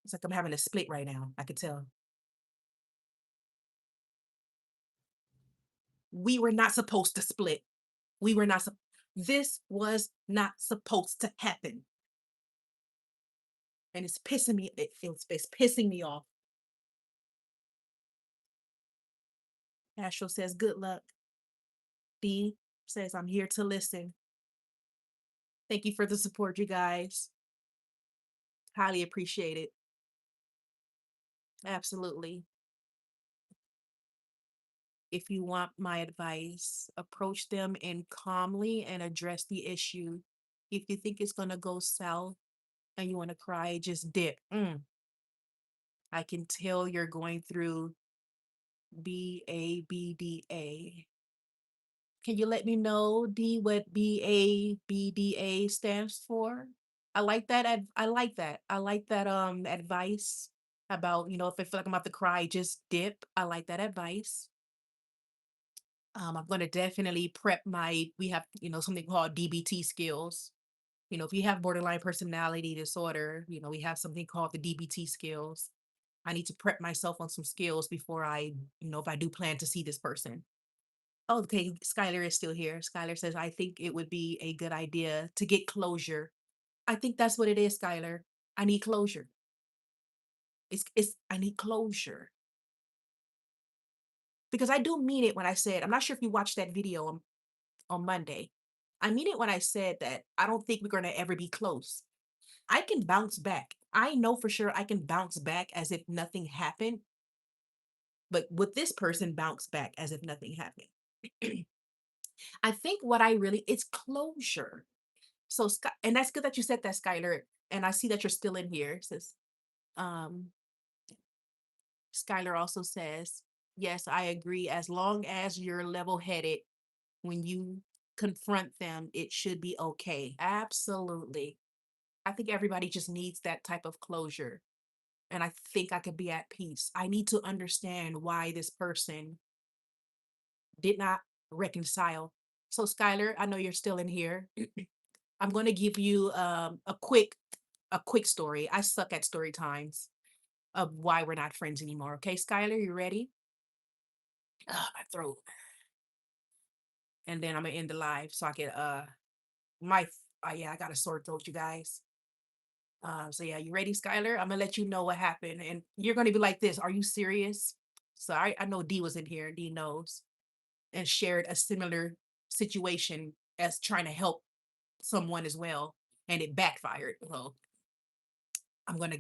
it's like I'm having a split right now. I could tell. We were not supposed to split. We were not. This was not supposed to happen, and it's pissing me. It's pissing me off. Astro says, "Good luck." D says, "I'm here to listen." Thank you for the support, you guys. Highly appreciate it. Absolutely. If you want my advice, approach them in calmly and address the issue. If you think it's gonna go south and you want to cry, just dip. I can tell you're going through BABDA. Can you let me know, D, what BABDA stands for? I like that. I like that. I like that advice about, if I feel like I'm about to cry, just dip. I like that advice. I'm going to definitely prep we have, something called DBT skills. If you have borderline personality disorder, we have something called the DBT skills. I need to prep myself on some skills before if I do plan to see this person. Oh, okay. Skylar is still here. Skylar says, I think it would be a good idea to get closure. I think that's what it is, Skylar. I need closure. It's I need closure. Because I do mean it when I said, I'm not sure if you watched that video on Monday. I mean it when I said that I don't think we're gonna ever be close. I can bounce back. I know for sure I can bounce back as if nothing happened, but with this person, bounce back as if nothing happened. I think what I really it's closure. So Sky, and that's good that you said that, Skylar. And I see that you're still in here. It says, um, Skylar also says, yes, I agree. As long as you're level headed when you confront them, it should be okay. Absolutely. I think everybody just needs that type of closure. And I think I could be at peace. I need to understand why this person did not reconcile. So, Skylar, I know you're still in here. I'm going to give you a quick story. I suck at story times of why we're not friends anymore. Okay, Skylar, you ready? My throat. And then I'm gonna end the live so I can my yeah, I got a sore throat, you guys. So yeah, you ready, Skylar? I'm gonna let you know what happened, and you're gonna be like this. Are you serious? So I know D was in here. D knows and shared a similar situation as trying to help someone as well, and it backfired. So I'm gonna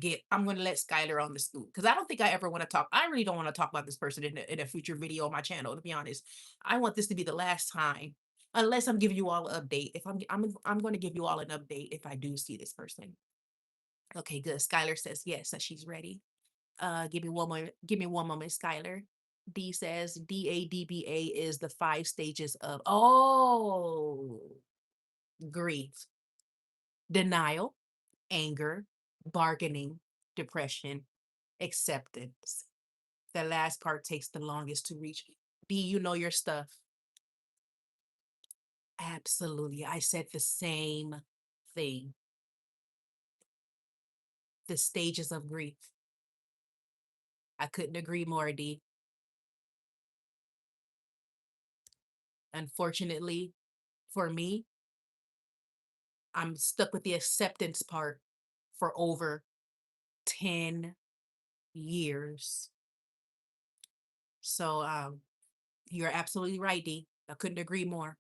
let Skylar on the scoop because I don't think I ever want to talk. I really don't want to talk about this person in a future video on my channel. To be honest, I want this to be the last time, unless I'm giving you all an update. If I'm going to give you all an update if I do see this person. Okay, good. Skylar says yes, that she's ready. Give me one moment. Give me one moment, Skylar. D says DADBA is the 5 stages of grief: denial, anger, bargaining, depression, acceptance. The last part takes the longest to reach. D, you know your stuff. Absolutely. I said the same thing. The stages of grief. I couldn't agree more, D. Unfortunately, for me, I'm stuck with the acceptance part for over 10 years. So you're absolutely right, D. I couldn't agree more.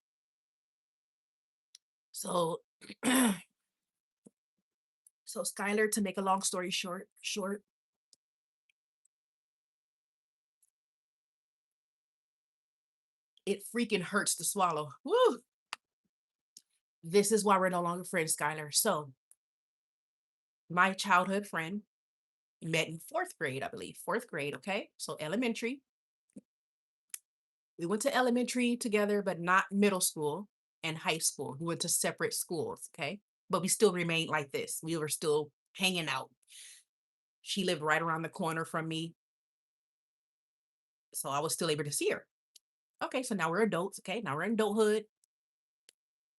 So so Skylar, to make a long story short, it freaking hurts to swallow. Woo! This is why we're no longer friends, Skylar. So my childhood friend met in fourth grade, I believe. Fourth grade, okay? So elementary. We went to elementary together, but not middle school and high school. We went to separate schools, okay? But we still remained like this. We were still hanging out. She lived right around the corner from me. So I was still able to see her. Okay, so now we're adults. Okay, now we're in adulthood.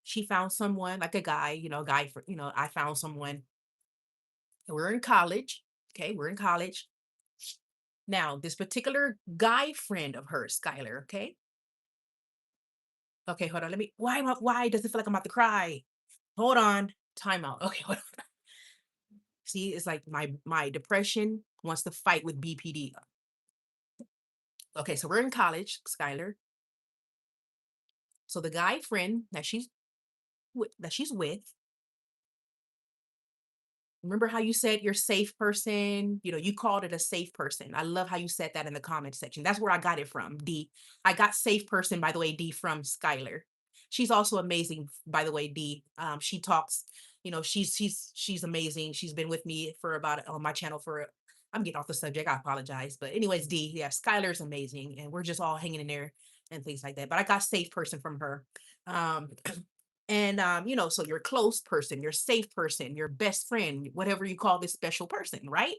She found someone like a guy, guy for, I found someone. We're in college. Okay, we're in college. Now, this particular guy friend of hers, Skylar, okay? Okay, hold on. Why does it feel like I'm about to cry? Hold on. Time out. Okay, hold on. See, it's like my depression wants to fight with BPD. Okay, so we're in college, Skylar. So the guy friend that she's with, remember how you said you're safe person? You called it a safe person. I love how you said that in the comment section. That's where I got it from, D. I got safe person, by the way, D, from Skylar. She's also amazing, by the way, D. She talks, she's amazing. She's been with me for about on my channel for I'm getting off the subject. I apologize. But anyways, D, yeah, Skylar's amazing. And we're just all hanging in there and things like that. But I got safe person from her. Um, and so your close person, your safe person, your best friend, whatever you call this special person, right?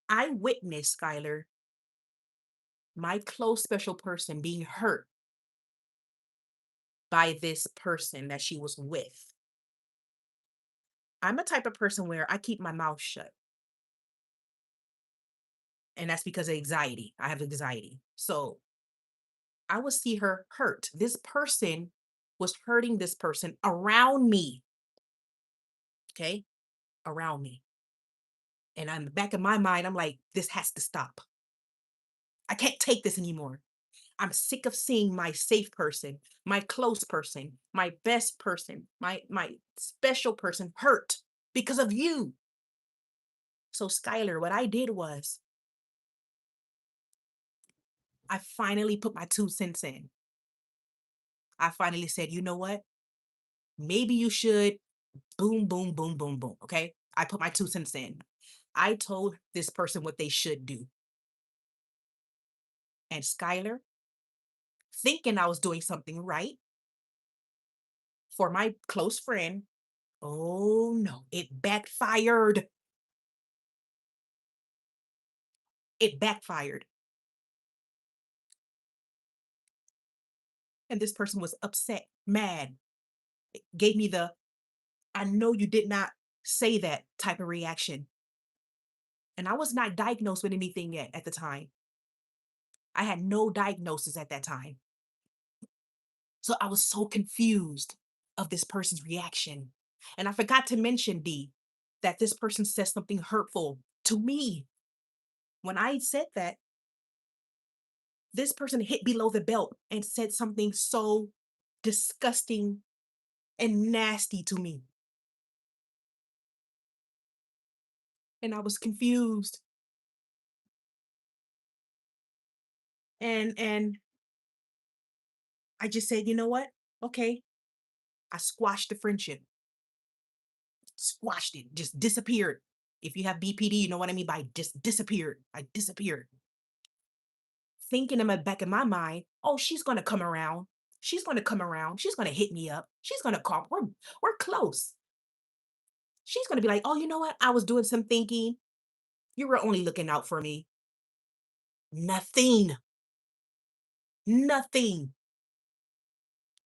I witnessed, Skylar, my close special person being hurt by this person that she was with. I'm a type of person where I keep my mouth shut. And that's because of anxiety. I have anxiety. So I would see her hurt. This person was hurting this person around me. Okay. Around me. And on the back of my mind, I'm like, this has to stop. I can't take this anymore. I'm sick of seeing my safe person, my close person, my best person, my special person hurt because of you. So Skylar, what I did was I finally put my 2 cents in. I finally said, you know what? Maybe you should boom, boom, boom, boom, boom. Okay. I put my 2 cents in. I told this person what they should do. And Skylar, thinking I was doing something right for my close friend, oh no, it backfired. It backfired. And this person was upset, mad, gave me the, I know you did not say that type of reaction. And I was not diagnosed with anything yet at the time. I had no diagnosis at that time. So I was so confused of this person's reaction. And I forgot to mention, D, that this person said something hurtful to me. When I said that, this person hit below the belt and said something so disgusting and nasty to me. And I was confused. And I just said, you know what? Okay. I squashed the friendship. Squashed it. Just disappeared. If you have BPD, you know what I mean by just disappeared. I disappeared. Thinking in the back of my mind, oh, she's gonna come around. She's gonna come around. She's gonna hit me up. She's gonna call. We're close. She's gonna be like, oh, you know what? I was doing some thinking. You were only looking out for me. Nothing. Nothing.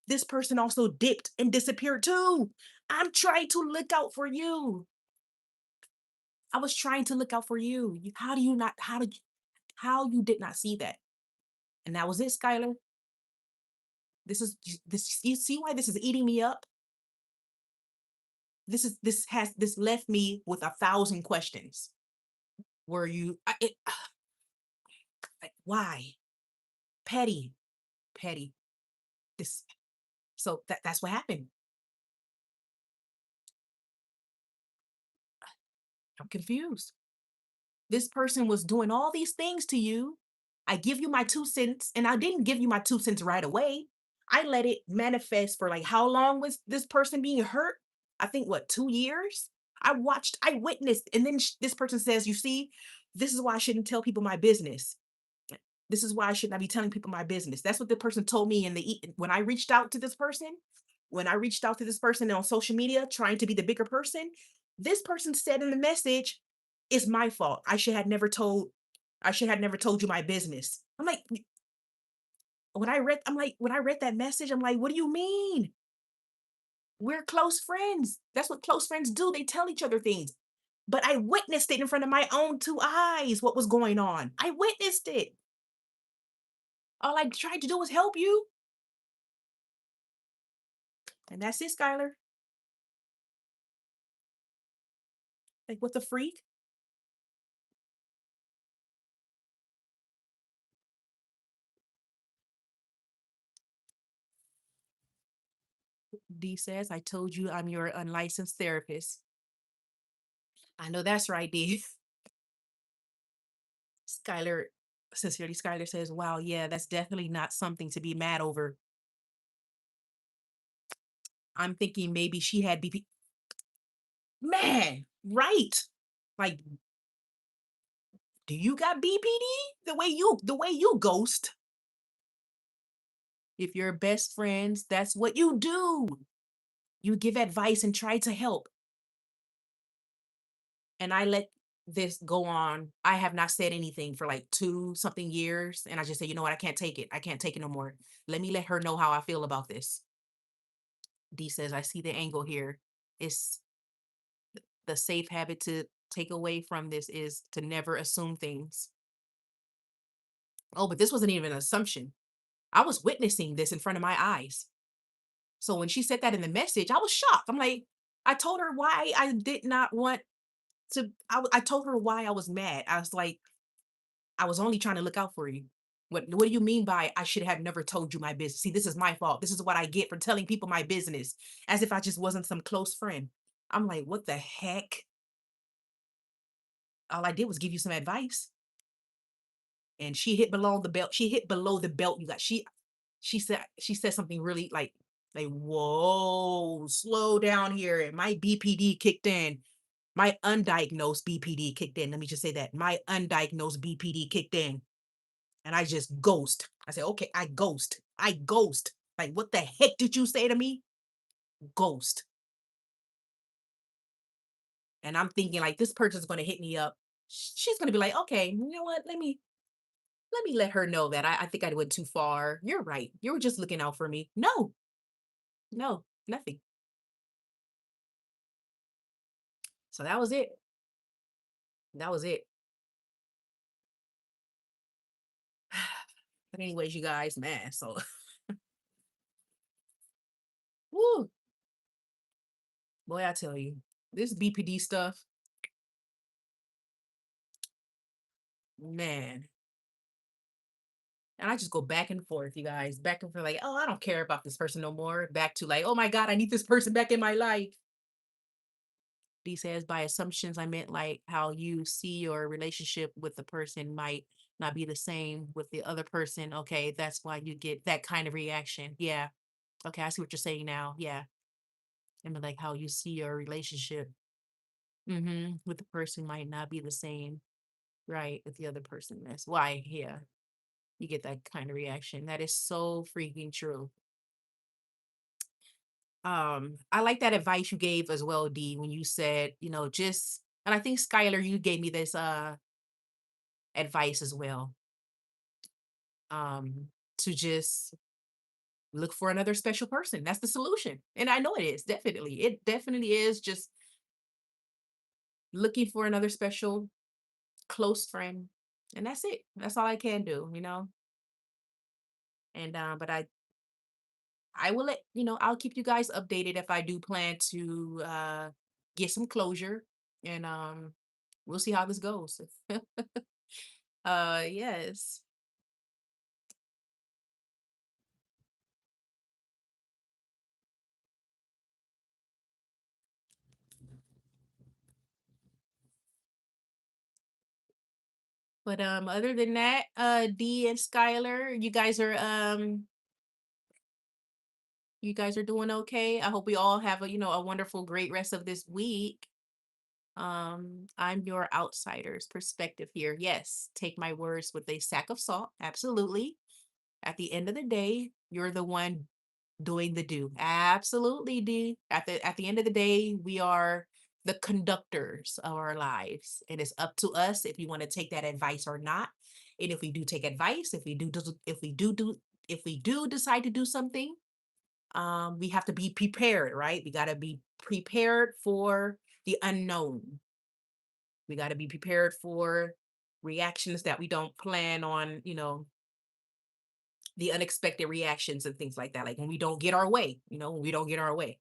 This person also dipped and disappeared too. I'm trying to look out for you. I was trying to look out for you. How do you not, how you did not see that? And that was it, Skylar. This, you see why this is eating me up? This left me with 1,000 questions. Were you, why? Petty, petty. This, so that's what happened. I'm confused. This person was doing all these things to you. I give you my 2 cents, and I didn't give you my 2 cents right away. I let it manifest for like how long was this person being hurt? I think what, 2 years? I watched, I witnessed, and then this person says, you see, this is why I shouldn't tell people my business. This is why I should not be telling people my business. That's what the person told me in the when I reached out to this person. When I reached out to this person on social media, trying to be the bigger person, this person said in the message, "It's my fault. I should have never told. I should have never told you my business." I'm like, when I read that message, I'm like, what do you mean? We're close friends. That's what close friends do. They tell each other things. But I witnessed it in front of my own 2 eyes, what was going on. I witnessed it. All I tried to do was help you. And that's it, Skylar. Like, what the freak? D says, I told you I'm your unlicensed therapist. I know that's right, D. Skylar, sincerely, Skylar says, wow, yeah, that's definitely not something to be mad over. I'm thinking maybe she had BP. Man, right. Like, do you got BPD? The way you ghost. If you're best friends, that's what you do. You give advice and try to help. And I let this go on. I have not said anything for like 2 something years. And I just say, you know what? I can't take it. I can't take it no more. Let me let her know how I feel about this. D says, I see the angle here. It's the safe habit to take away from this is to never assume things. Oh, but this wasn't even an assumption. I was witnessing this in front of my eyes. So when she said that in the message, I was shocked. I'm like, I told her why I did not want I told her why I was mad. I was like, I was only trying to look out for you. What do you mean by I should have never told you my business? See, this is my fault. This is what I get for telling people my business as if I just wasn't some close friend. I'm like, what the heck? All I did was give you some advice. And she hit below the belt. She hit below the belt. You got she said something really like whoa, slow down here. And my BPD kicked in. My undiagnosed BPD kicked in. Let me just say that. My undiagnosed BPD kicked in. And I just ghost. I said, okay, I ghost. I ghost. Like, what the heck did you say to me? Ghost. And I'm thinking like this person's gonna hit me up. She's gonna be like, okay, you know what? Let me let her know that I think I went too far. You're right. You were just looking out for me. No, no, nothing. So that was it. That was it. But anyways, you guys, man. So woo, boy, I tell you, this BPD stuff, man. And I just go back and forth, you guys, back and forth, like, oh, I don't care about this person no more. Back to like, oh my God, I need this person back in my life. B says, by assumptions, I meant like how you see your relationship with the person might not be the same with the other person. Okay, that's why you get that kind of reaction. Yeah. Okay, I see what you're saying now. Yeah. I mean, like how you see your relationship with the person might not be the same, right, with the other person. That's why, yeah, you get that kind of reaction. That is so freaking true. I like that advice you gave as well, D, when you said, just and I think Skylar, you gave me this advice as well. To just look for another special person. That's the solution. And I know it is, definitely. It definitely is just looking for another special close friend. And that's it. That's all I can do. And but I will I'll keep you guys updated if I do plan to get some closure and we'll see how this goes. Yes. But other than that, D and Skylar, you guys are doing okay. I hope we all have a wonderful, great rest of this week. I'm your outsider's perspective here. Yes, take my words with a sack of salt. Absolutely. At the end of the day, you're the one doing the do. Absolutely, D. At the end of the day, we are the conductors of our lives. And it's up to us if we want to take that advice or not. And if we do take advice, if we do decide to do something, we have to be prepared, right? We got to be prepared for the unknown. We got to be prepared for reactions that we don't plan on, the unexpected reactions and things like that. Like when we don't get our way, when we don't get our way.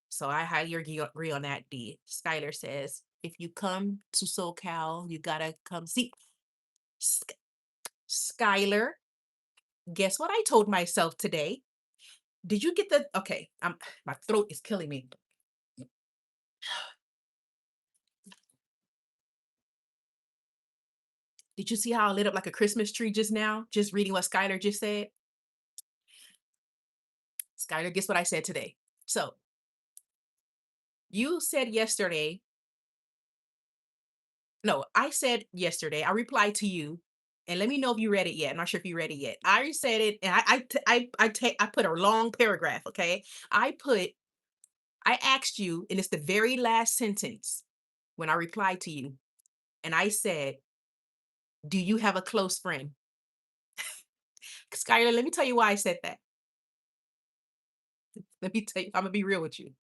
So I highly agree on that, D. Skylar says, if you come to SoCal, you gotta come see. Sk- Skylar, guess what I told myself today? Did you get the okay? My throat is killing me. Did you see how I lit up like a Christmas tree just now? Just reading what Skylar just said. Skylar, guess what I said today? So you said yesterday. No, I said yesterday. I replied to you, and let me know if you read it yet. I'm not sure if you read it yet. I said it, and I put a long paragraph. Okay, I asked you, and it's the very last sentence when I replied to you, and I said, "Do you have a close friend?" Skylar, let me tell you why I said that. Let me tell you. I'm gonna be real with you.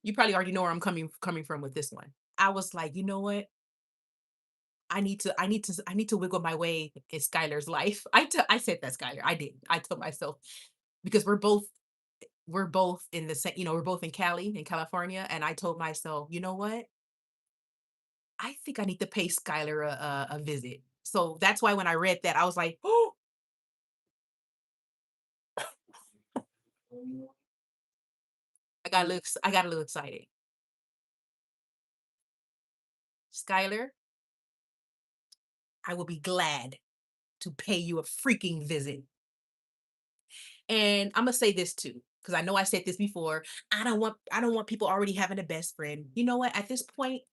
You probably already know where I'm coming from with this one. I was like, you know what? I need to wiggle my way in Skylar's life. I said that, Skylar. I did. I told myself because we're both we're both in the same, we're both in Cali, in California. And I told myself, you know what? I think I need to pay Skylar a visit. So that's why when I read that, I was like, oh, I got a little excited. Skylar, I will be glad to pay you a freaking visit. And I'm gonna say this too, because I know I said this before. I don't want people already having a best friend. You know what? At this point,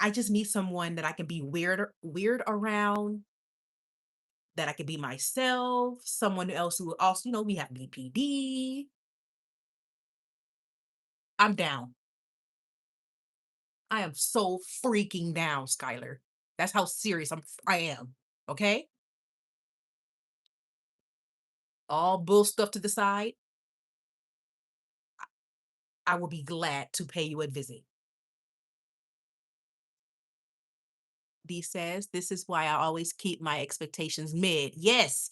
I just need someone that I can be weird around, that I can be myself, someone else who also, we have BPD. I'm down. I am so freaking down, Skylar. That's how serious I am. Okay? All bull stuff to the side. I will be glad to pay you a visit. D says, this is why I always keep my expectations mid. Yes,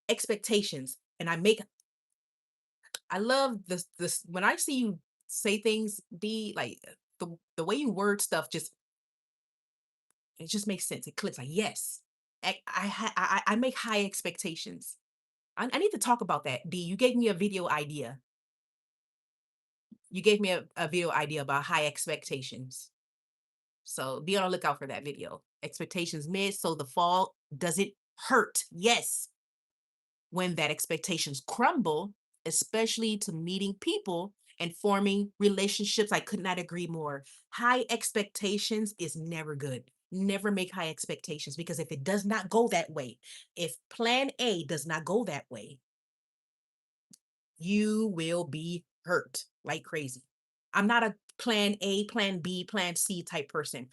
expectations. And I love this when I see you say things, be like the way you word stuff, just it just makes sense. It clicks like, yes. I make high expectations. I need to talk about that. D, you gave me a video idea. You gave me a video idea about high expectations. So be on the lookout for that video. Expectations mid, so the fall doesn't hurt. Yes. When that expectations crumble, especially to meeting people and forming relationships, I could not agree more. High expectations is never good. Never make high expectations, because if it does not go that way, if plan A does not go that way, you will be hurt like crazy. I'm not a plan A, plan B, plan C type person.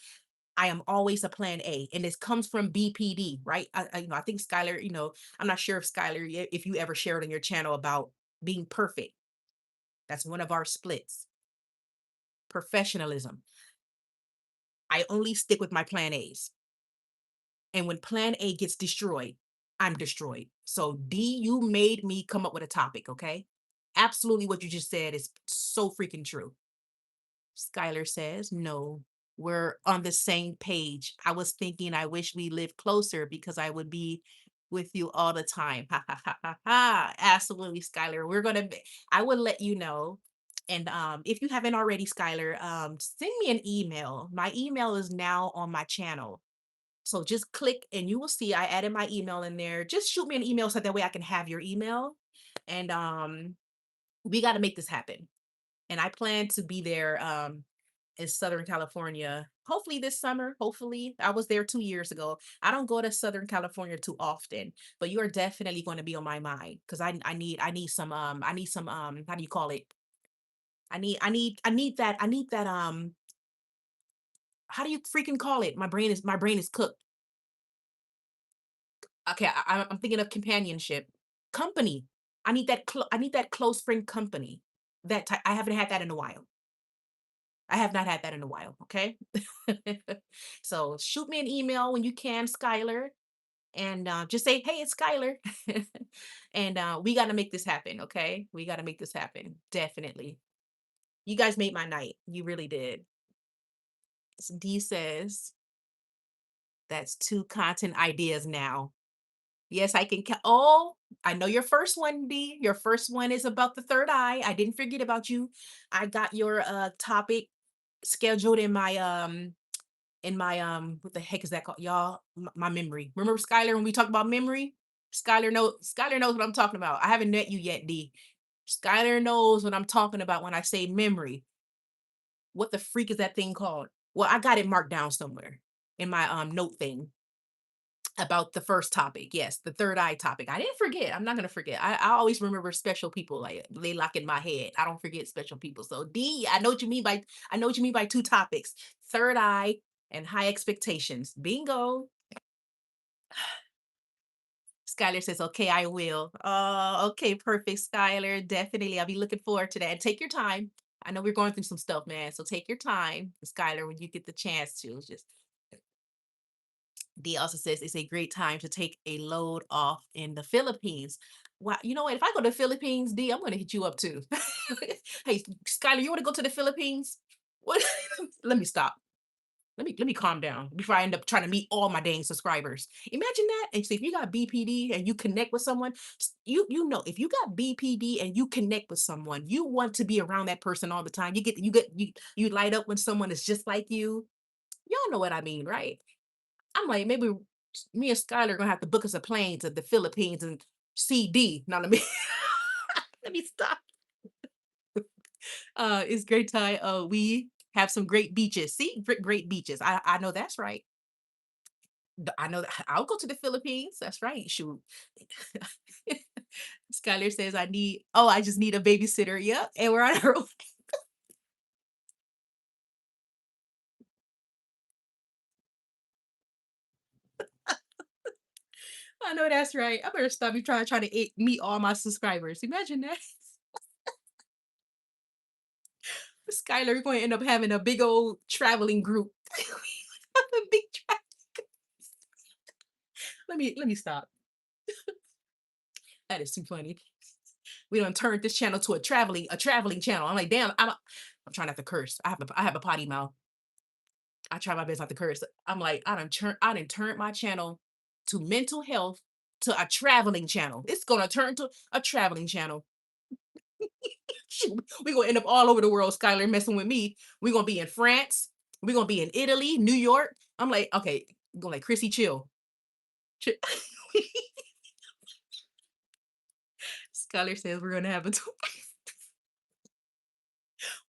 I am always a plan A, and this comes from BPD, right? I think Skylar, I'm not sure if Skylar, if you ever shared on your channel about being perfect. That's one of our splits. Professionalism. I only stick with my plan A's. And when plan A gets destroyed, I'm destroyed. So D, you made me come up with a topic, okay? Absolutely what you just said is so freaking true. Skylar says, no, we're on the same page. I was thinking I wish we lived closer because I would be with you all the time. Ha ha ha ha ha. Absolutely, Skylar. I will let you know. And if you haven't already, Skylar, send me an email. My email is now on my channel. So just click and you will see I added my email in there. Just shoot me an email so that way I can have your email. And we got to make this happen. And I plan to be there in Southern California, hopefully this summer. Hopefully, I was there 2 years ago. I don't go to Southern California too often, but you are definitely going to be on my mind, because I need some how do you call it? I need that how do you freaking call it? My brain is cooked. Okay, I'm thinking of companionship, company. I need that close friend company. That type, I haven't had that in a while. I have not had that in a while, okay? So shoot me an email when you can, Skylar, and just say, hey, it's Skylar. And we got to make this happen, okay? We got to make this happen. Definitely. You guys made my night. You really did. D says, that's two content ideas now. Yes, I can. Oh, I know your first one, D. Your first one is about the third eye. I didn't forget about you. I got your topic scheduled in my what the heck is that called, y'all? My memory. Remember Skylar when we talked about memory? Skylar knows what I'm talking about. I haven't met you yet, D. Skylar knows what I'm talking about when I say memory. What the freak is that thing called? Well, I got it marked down somewhere in my note thing about the first topic. Yes, the third eye topic. I didn't forget. I'm not gonna forget. I always remember special people, like they lock in my head. I don't forget special people. So D, I know what you mean by two topics: third eye and high expectations. Bingo. Skylar says, okay, I will. Oh, okay, perfect, Skylar. Definitely. I'll be looking forward to that. And take your time. I know we're going through some stuff, man. So take your time, Skylar, when you get the chance to. Just D also says it's a great time to take a load off in the Philippines. Wow, you know what? If I go to the Philippines, D, I'm gonna hit you up too. Hey, Skylar, you want to go to the Philippines? What? Let me stop. Let me calm down before I end up trying to meet all my dang subscribers. Imagine that. And see, if you got BPD and you connect with someone, you know if you got BPD and you connect with someone, you want to be around that person all the time. You light up when someone is just like you. Y'all know what I mean, right? I'm like, maybe me and Skylar are gonna have to book us a plane to the Philippines and CD. Now let me let me stop. It's great time. We have some great beaches. See, great beaches. I know that's right. I know that I'll go to the Philippines. That's right. Shoot. Skylar says I just need a babysitter. Yep. And we're on our own. I know that's right. I better stop you trying to meet all my subscribers. Imagine that. Skylar, we're going to end up having a big old traveling group. A big let me stop. That is too funny. We don't turn this channel to a traveling channel. I'm like, damn, I'm trying not to curse. I have a potty mouth. I try my best not to curse. I'm like, I done turned my channel to mental health to a traveling channel. It's gonna turn to a traveling channel. We're gonna end up all over the world, Skylar, messing with me. We're gonna be in France. We're gonna be in Italy, New York. I'm like, okay, I'm going like Chrissy, chill. Chi- Skylar says we're gonna have a tour.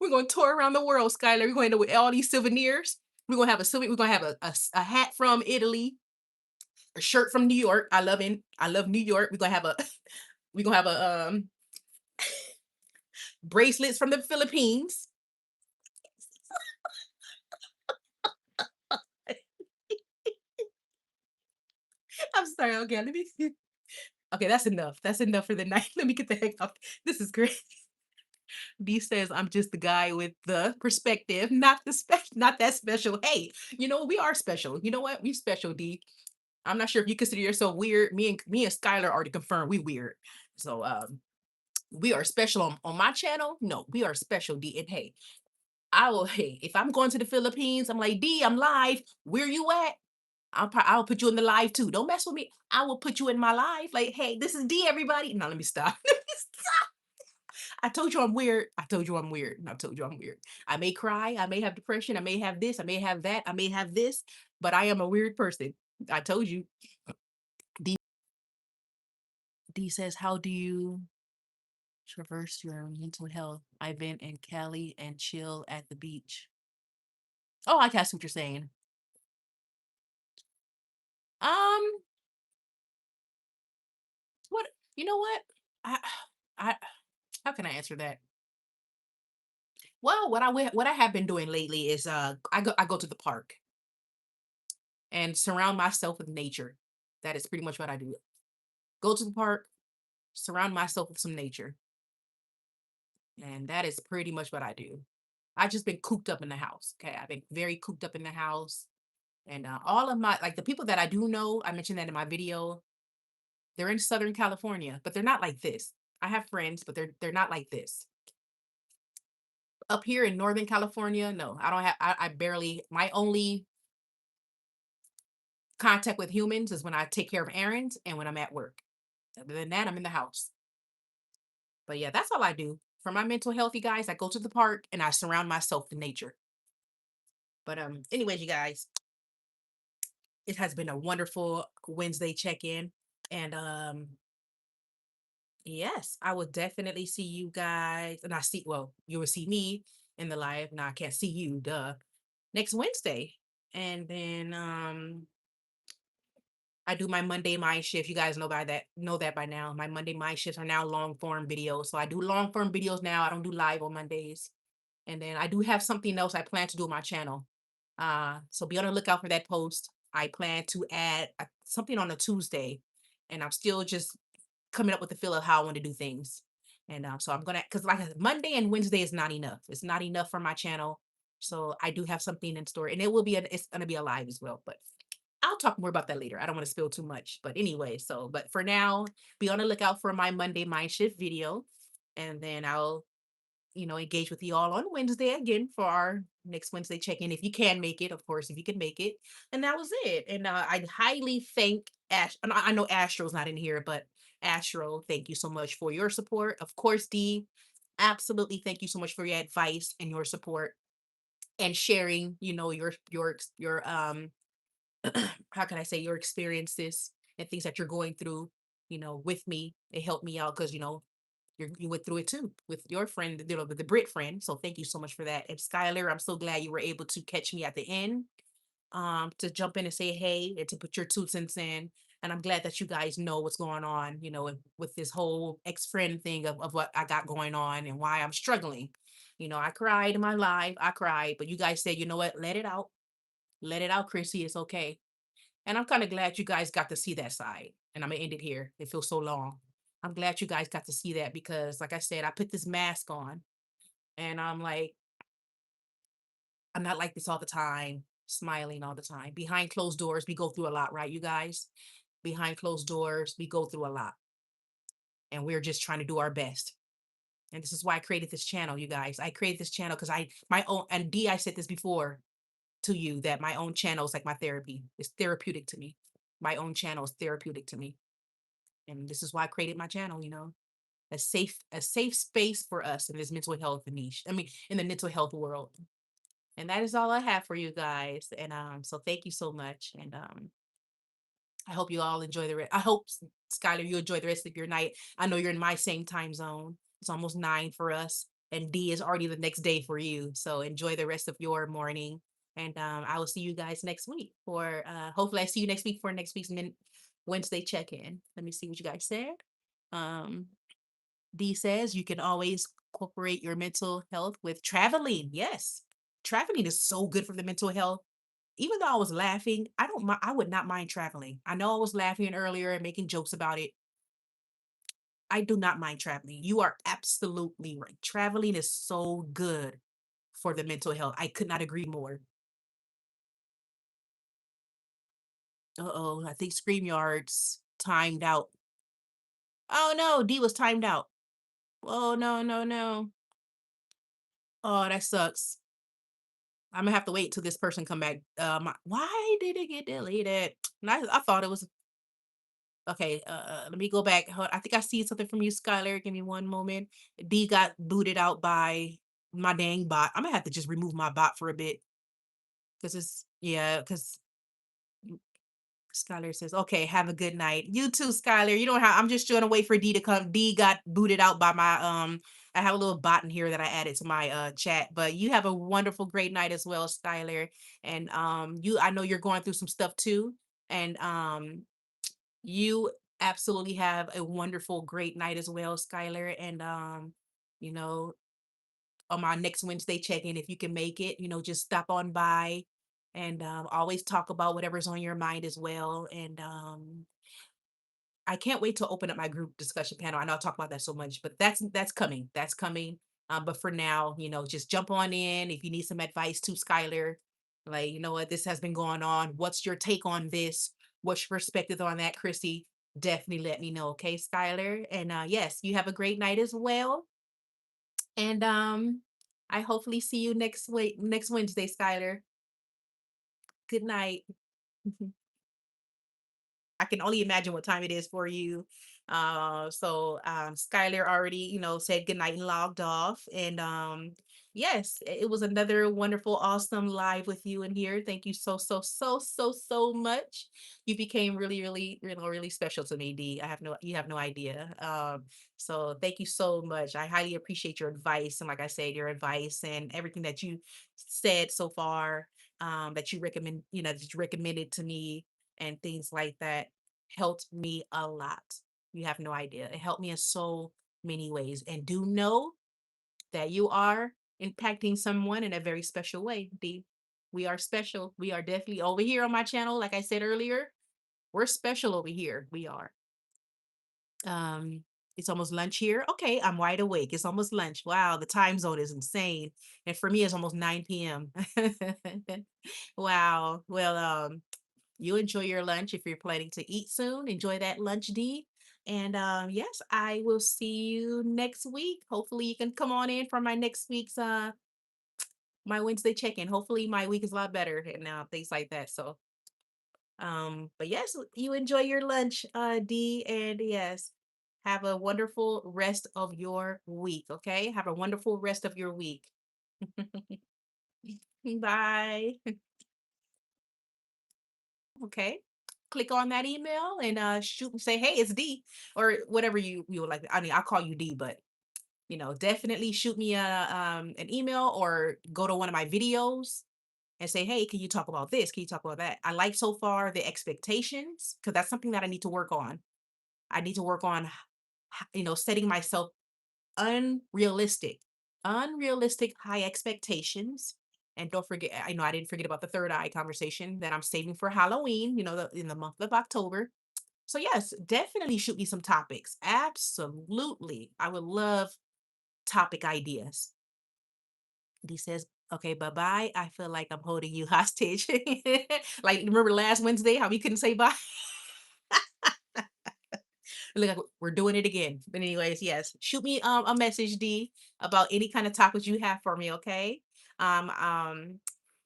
We're gonna tour around the world, Skylar. We're going to with all these souvenirs. We're gonna have a hat from Italy, a shirt from New York. I love New York. We're gonna have a bracelets from the Philippines. I'm sorry. Okay, let me. Okay, that's enough. That's enough for the night. Let me get the heck off. This is great. D says I'm just the guy with the perspective, not that special. Hey, we are special. You know what? We special, D. I'm not sure if you consider yourself weird. Me and Skylar already confirmed we weird. So we are special on my channel. No, we are special, D. And hey, hey, if I'm going to the Philippines, I'm like, D, I'm live. Where you at? I'll put you in the live too. Don't mess with me. I will put you in my live. Like, hey, this is D, everybody. No, let me stop. Let me stop. I told you I'm weird. I told you I'm weird. I told you I'm weird. I may cry. I may have depression. I may have this. I may have that. I may have this. But I am a weird person. I told you. D, D says, how do you traverse your mental health? I've been in Cali and chill at the beach. Oh, I guess what you're saying. Um, what you know what? I I how can I answer that? Well, what I have been doing lately is I go to the park and surround myself with nature. That is pretty much what I do. Go to the park, surround myself with some nature, and that is pretty much what I do. I just been cooped up in the house. Okay, I've been very cooped up in the house, and all of my like the people that I do know, I mentioned that in my video. They're in Southern California, but they're not like this. I have friends, but they're not like this. Up here in Northern California, no, I don't have. I barely. My only contact with humans is when I take care of errands and when I'm at work. Other than that, I'm in the house. But yeah, that's all I do. For my mental health, you guys, I go to the park and I surround myself with nature. But anyways, you guys, it has been a wonderful Wednesday check-in. And yes, I will definitely see you guys. And you will see me in the live. Now I can't see you, duh. Next Wednesday. And then I do my Monday mind shift. You guys know that by now. My Monday mind shifts are now long form videos. So I do long form videos now. I don't do live on Mondays. And then I do have something else I plan to do on my channel. So be on the lookout for that post. I plan to add something on a Tuesday, and I'm still just coming up with the feel of how I want to do things. And so I'm gonna, because like I said, Monday and Wednesday is not enough. It's not enough for my channel. So I do have something in store, and it's gonna be alive as well. But I'll talk more about that later. I don't want to spill too much, but anyway, so but for now, be on the lookout for my Monday mind shift video, and then I'll engage with you all on Wednesday again for our next Wednesday check-in. If you can make it, of course, if you can make it. And that was it. And I highly thank Ash. And I know Astro's not in here, but Astro, thank you so much for your support. Of course, D, absolutely thank you so much for your advice and your support and sharing, your how can I say, your experiences and things that you're going through, with me. It helped me out because you went through it too with your friend, the Brit friend. So thank you so much for that. And Skylar, I'm so glad you were able to catch me at the end, to jump in and say hey and to put your 2 cents in. And I'm glad that you guys know what's going on, with this whole ex-friend thing of what I got going on and why I'm struggling. I cried in my live. I cried, but you guys said, you know what, let it out. Let it out, Chrissy. It's okay. And I'm kind of glad you guys got to see that side. And I'm gonna end it here. It feels so long. I'm glad you guys got to see that because, like I said, I put this mask on and I'm like, I'm not like this all the time, smiling all the time. Behind closed doors, we go through a lot, right, you guys? Behind closed doors, we go through a lot. And we're just trying to do our best. And this is why I created this channel, you guys. I created this channel because my own, and D, I said this before to you that my own channel is like my therapy. It's therapeutic to me. My own channel is therapeutic to me. And this is why I created my channel, a safe space for us in this mental health niche. I mean, in the mental health world. And that is all I have for you guys. And so thank you so much. And I hope you all enjoy the rest. I hope Skylar, you enjoy the rest of your night. I know you're in my same time zone. It's almost 9 for us, and D is already the next day for you. So enjoy the rest of your morning. And I will see you guys next week for hopefully I see you next week for next week's Wednesday check-in. Let me see what you guys said. Um, D says you can always incorporate your mental health with traveling. Yes, traveling is so good for the mental health. Even though I was laughing, I don't. I would not mind traveling. I know I was laughing earlier and making jokes about it. I do not mind traveling. You are absolutely right. Traveling is so good for the mental health. I could not agree more. Uh-oh, I think StreamYard's timed out. Oh no, D was timed out. Oh no, no, no. Oh, that sucks. I'm gonna have to wait till this person come back. Why did it get deleted? And I thought it was okay. Let me go back. I think I see something from you, Skylar. Give me one moment. D got booted out by my dang bot. I'm gonna have to just remove my bot for a bit because it's yeah. Because Skylar says, "Okay, have a good night. You too, Skylar. You don't have. I'm just trying to wait for D to come. D got booted out by my I have a little bot in here that I added to my chat. But you have a wonderful, great night as well, Skylar. And I know you're going through some stuff too. And you absolutely have a wonderful, great night as well, Skylar. And you know, on my next Wednesday check-in, if you can make it, just stop on by and always talk about whatever's on your mind as well. And I can't wait to open up my group discussion panel. I know I talk about that so much, but that's coming. That's coming. But for now, just jump on in if you need some advice to Skylar. Like, you know what, this has been going on. What's your take on this? What's your perspective on that, Chrissy? Definitely let me know, okay, Skylar? And yes, you have a great night as well. And I hopefully see you next Wednesday, Skylar. Good night. I can only imagine what time it is for you. So Skylar already, said goodnight and logged off. And yes, it was another wonderful, awesome live with you in here. Thank you so, so, so, so, so much. You became really, really, really special to me, D. You have no idea. So thank you so much. I highly appreciate your advice. And like I said, your advice and everything that you said so far, that you recommended to me and things like that helped me a lot. You have no idea. It helped me in so many ways. And do know that you are impacting someone in a very special way, D. We are special. We are definitely over here on my channel. Like I said earlier, we're special over here. We are. Um, it's almost lunch here. Okay, I'm wide awake. It's almost lunch. Wow, the time zone is insane. And for me, it's almost 9 p.m. Wow. Well, You enjoy your lunch if you're planning to eat soon. Enjoy that lunch, D. And yes, I will see you next week. Hopefully you can come on in for my next week's my Wednesday check-in. Hopefully my week is a lot better and things like that. So but yes, you enjoy your lunch, D, and yes, have a wonderful rest of your week. Okay. Have a wonderful rest of your week. Bye. Okay. Click on that email and shoot and say, hey, it's D, or whatever you would like. I mean, I'll call you D, but definitely shoot me an email or go to one of my videos and say, hey, can you talk about this? Can you talk about that? I like so far the expectations because that's something that I need to work on. I need to work on, setting myself unrealistic, unrealistic high expectations. And don't forget, I know I didn't forget about the third eye conversation that I'm saving for Halloween, in the month of October. So yes, definitely shoot me some topics. Absolutely. I would love topic ideas. He says, okay, bye-bye. I feel like I'm holding you hostage. Like, remember last Wednesday how we couldn't say bye? Look like we're doing it again. But anyways, yes, shoot me a message, D, about any kind of topics you have for me, okay? Um, um,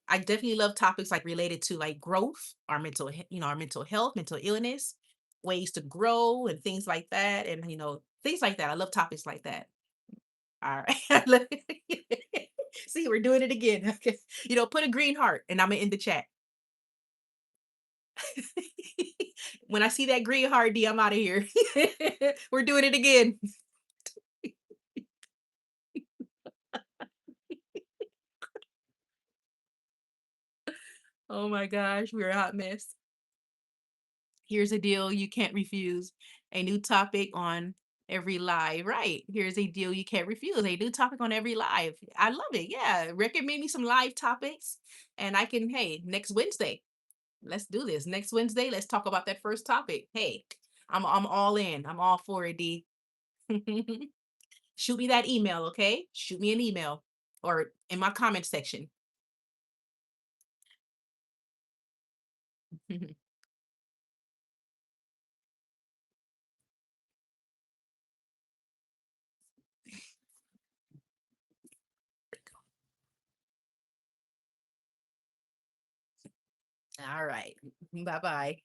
I definitely love topics like related to like growth, our mental health, mental illness, ways to grow and things like that. And things like that. I love topics like that. All right. See, we're doing it again. Okay. Put a green heart and I'm in the chat. When I see that green heart, D, I'm out of here. We're doing it again. Oh my gosh, we're a hot mess. Here's a deal you can't refuse. A new topic on every live. Right. Here's a deal you can't refuse. A new topic on every live. I love it. Yeah. Recommend me some live topics and I can, hey, next Wednesday, let's do this. Next Wednesday, let's talk about that first topic. Hey, I'm all in. I'm all for it, D. Shoot me that email, okay? Shoot me an email or in my comment section. All right. Bye-bye.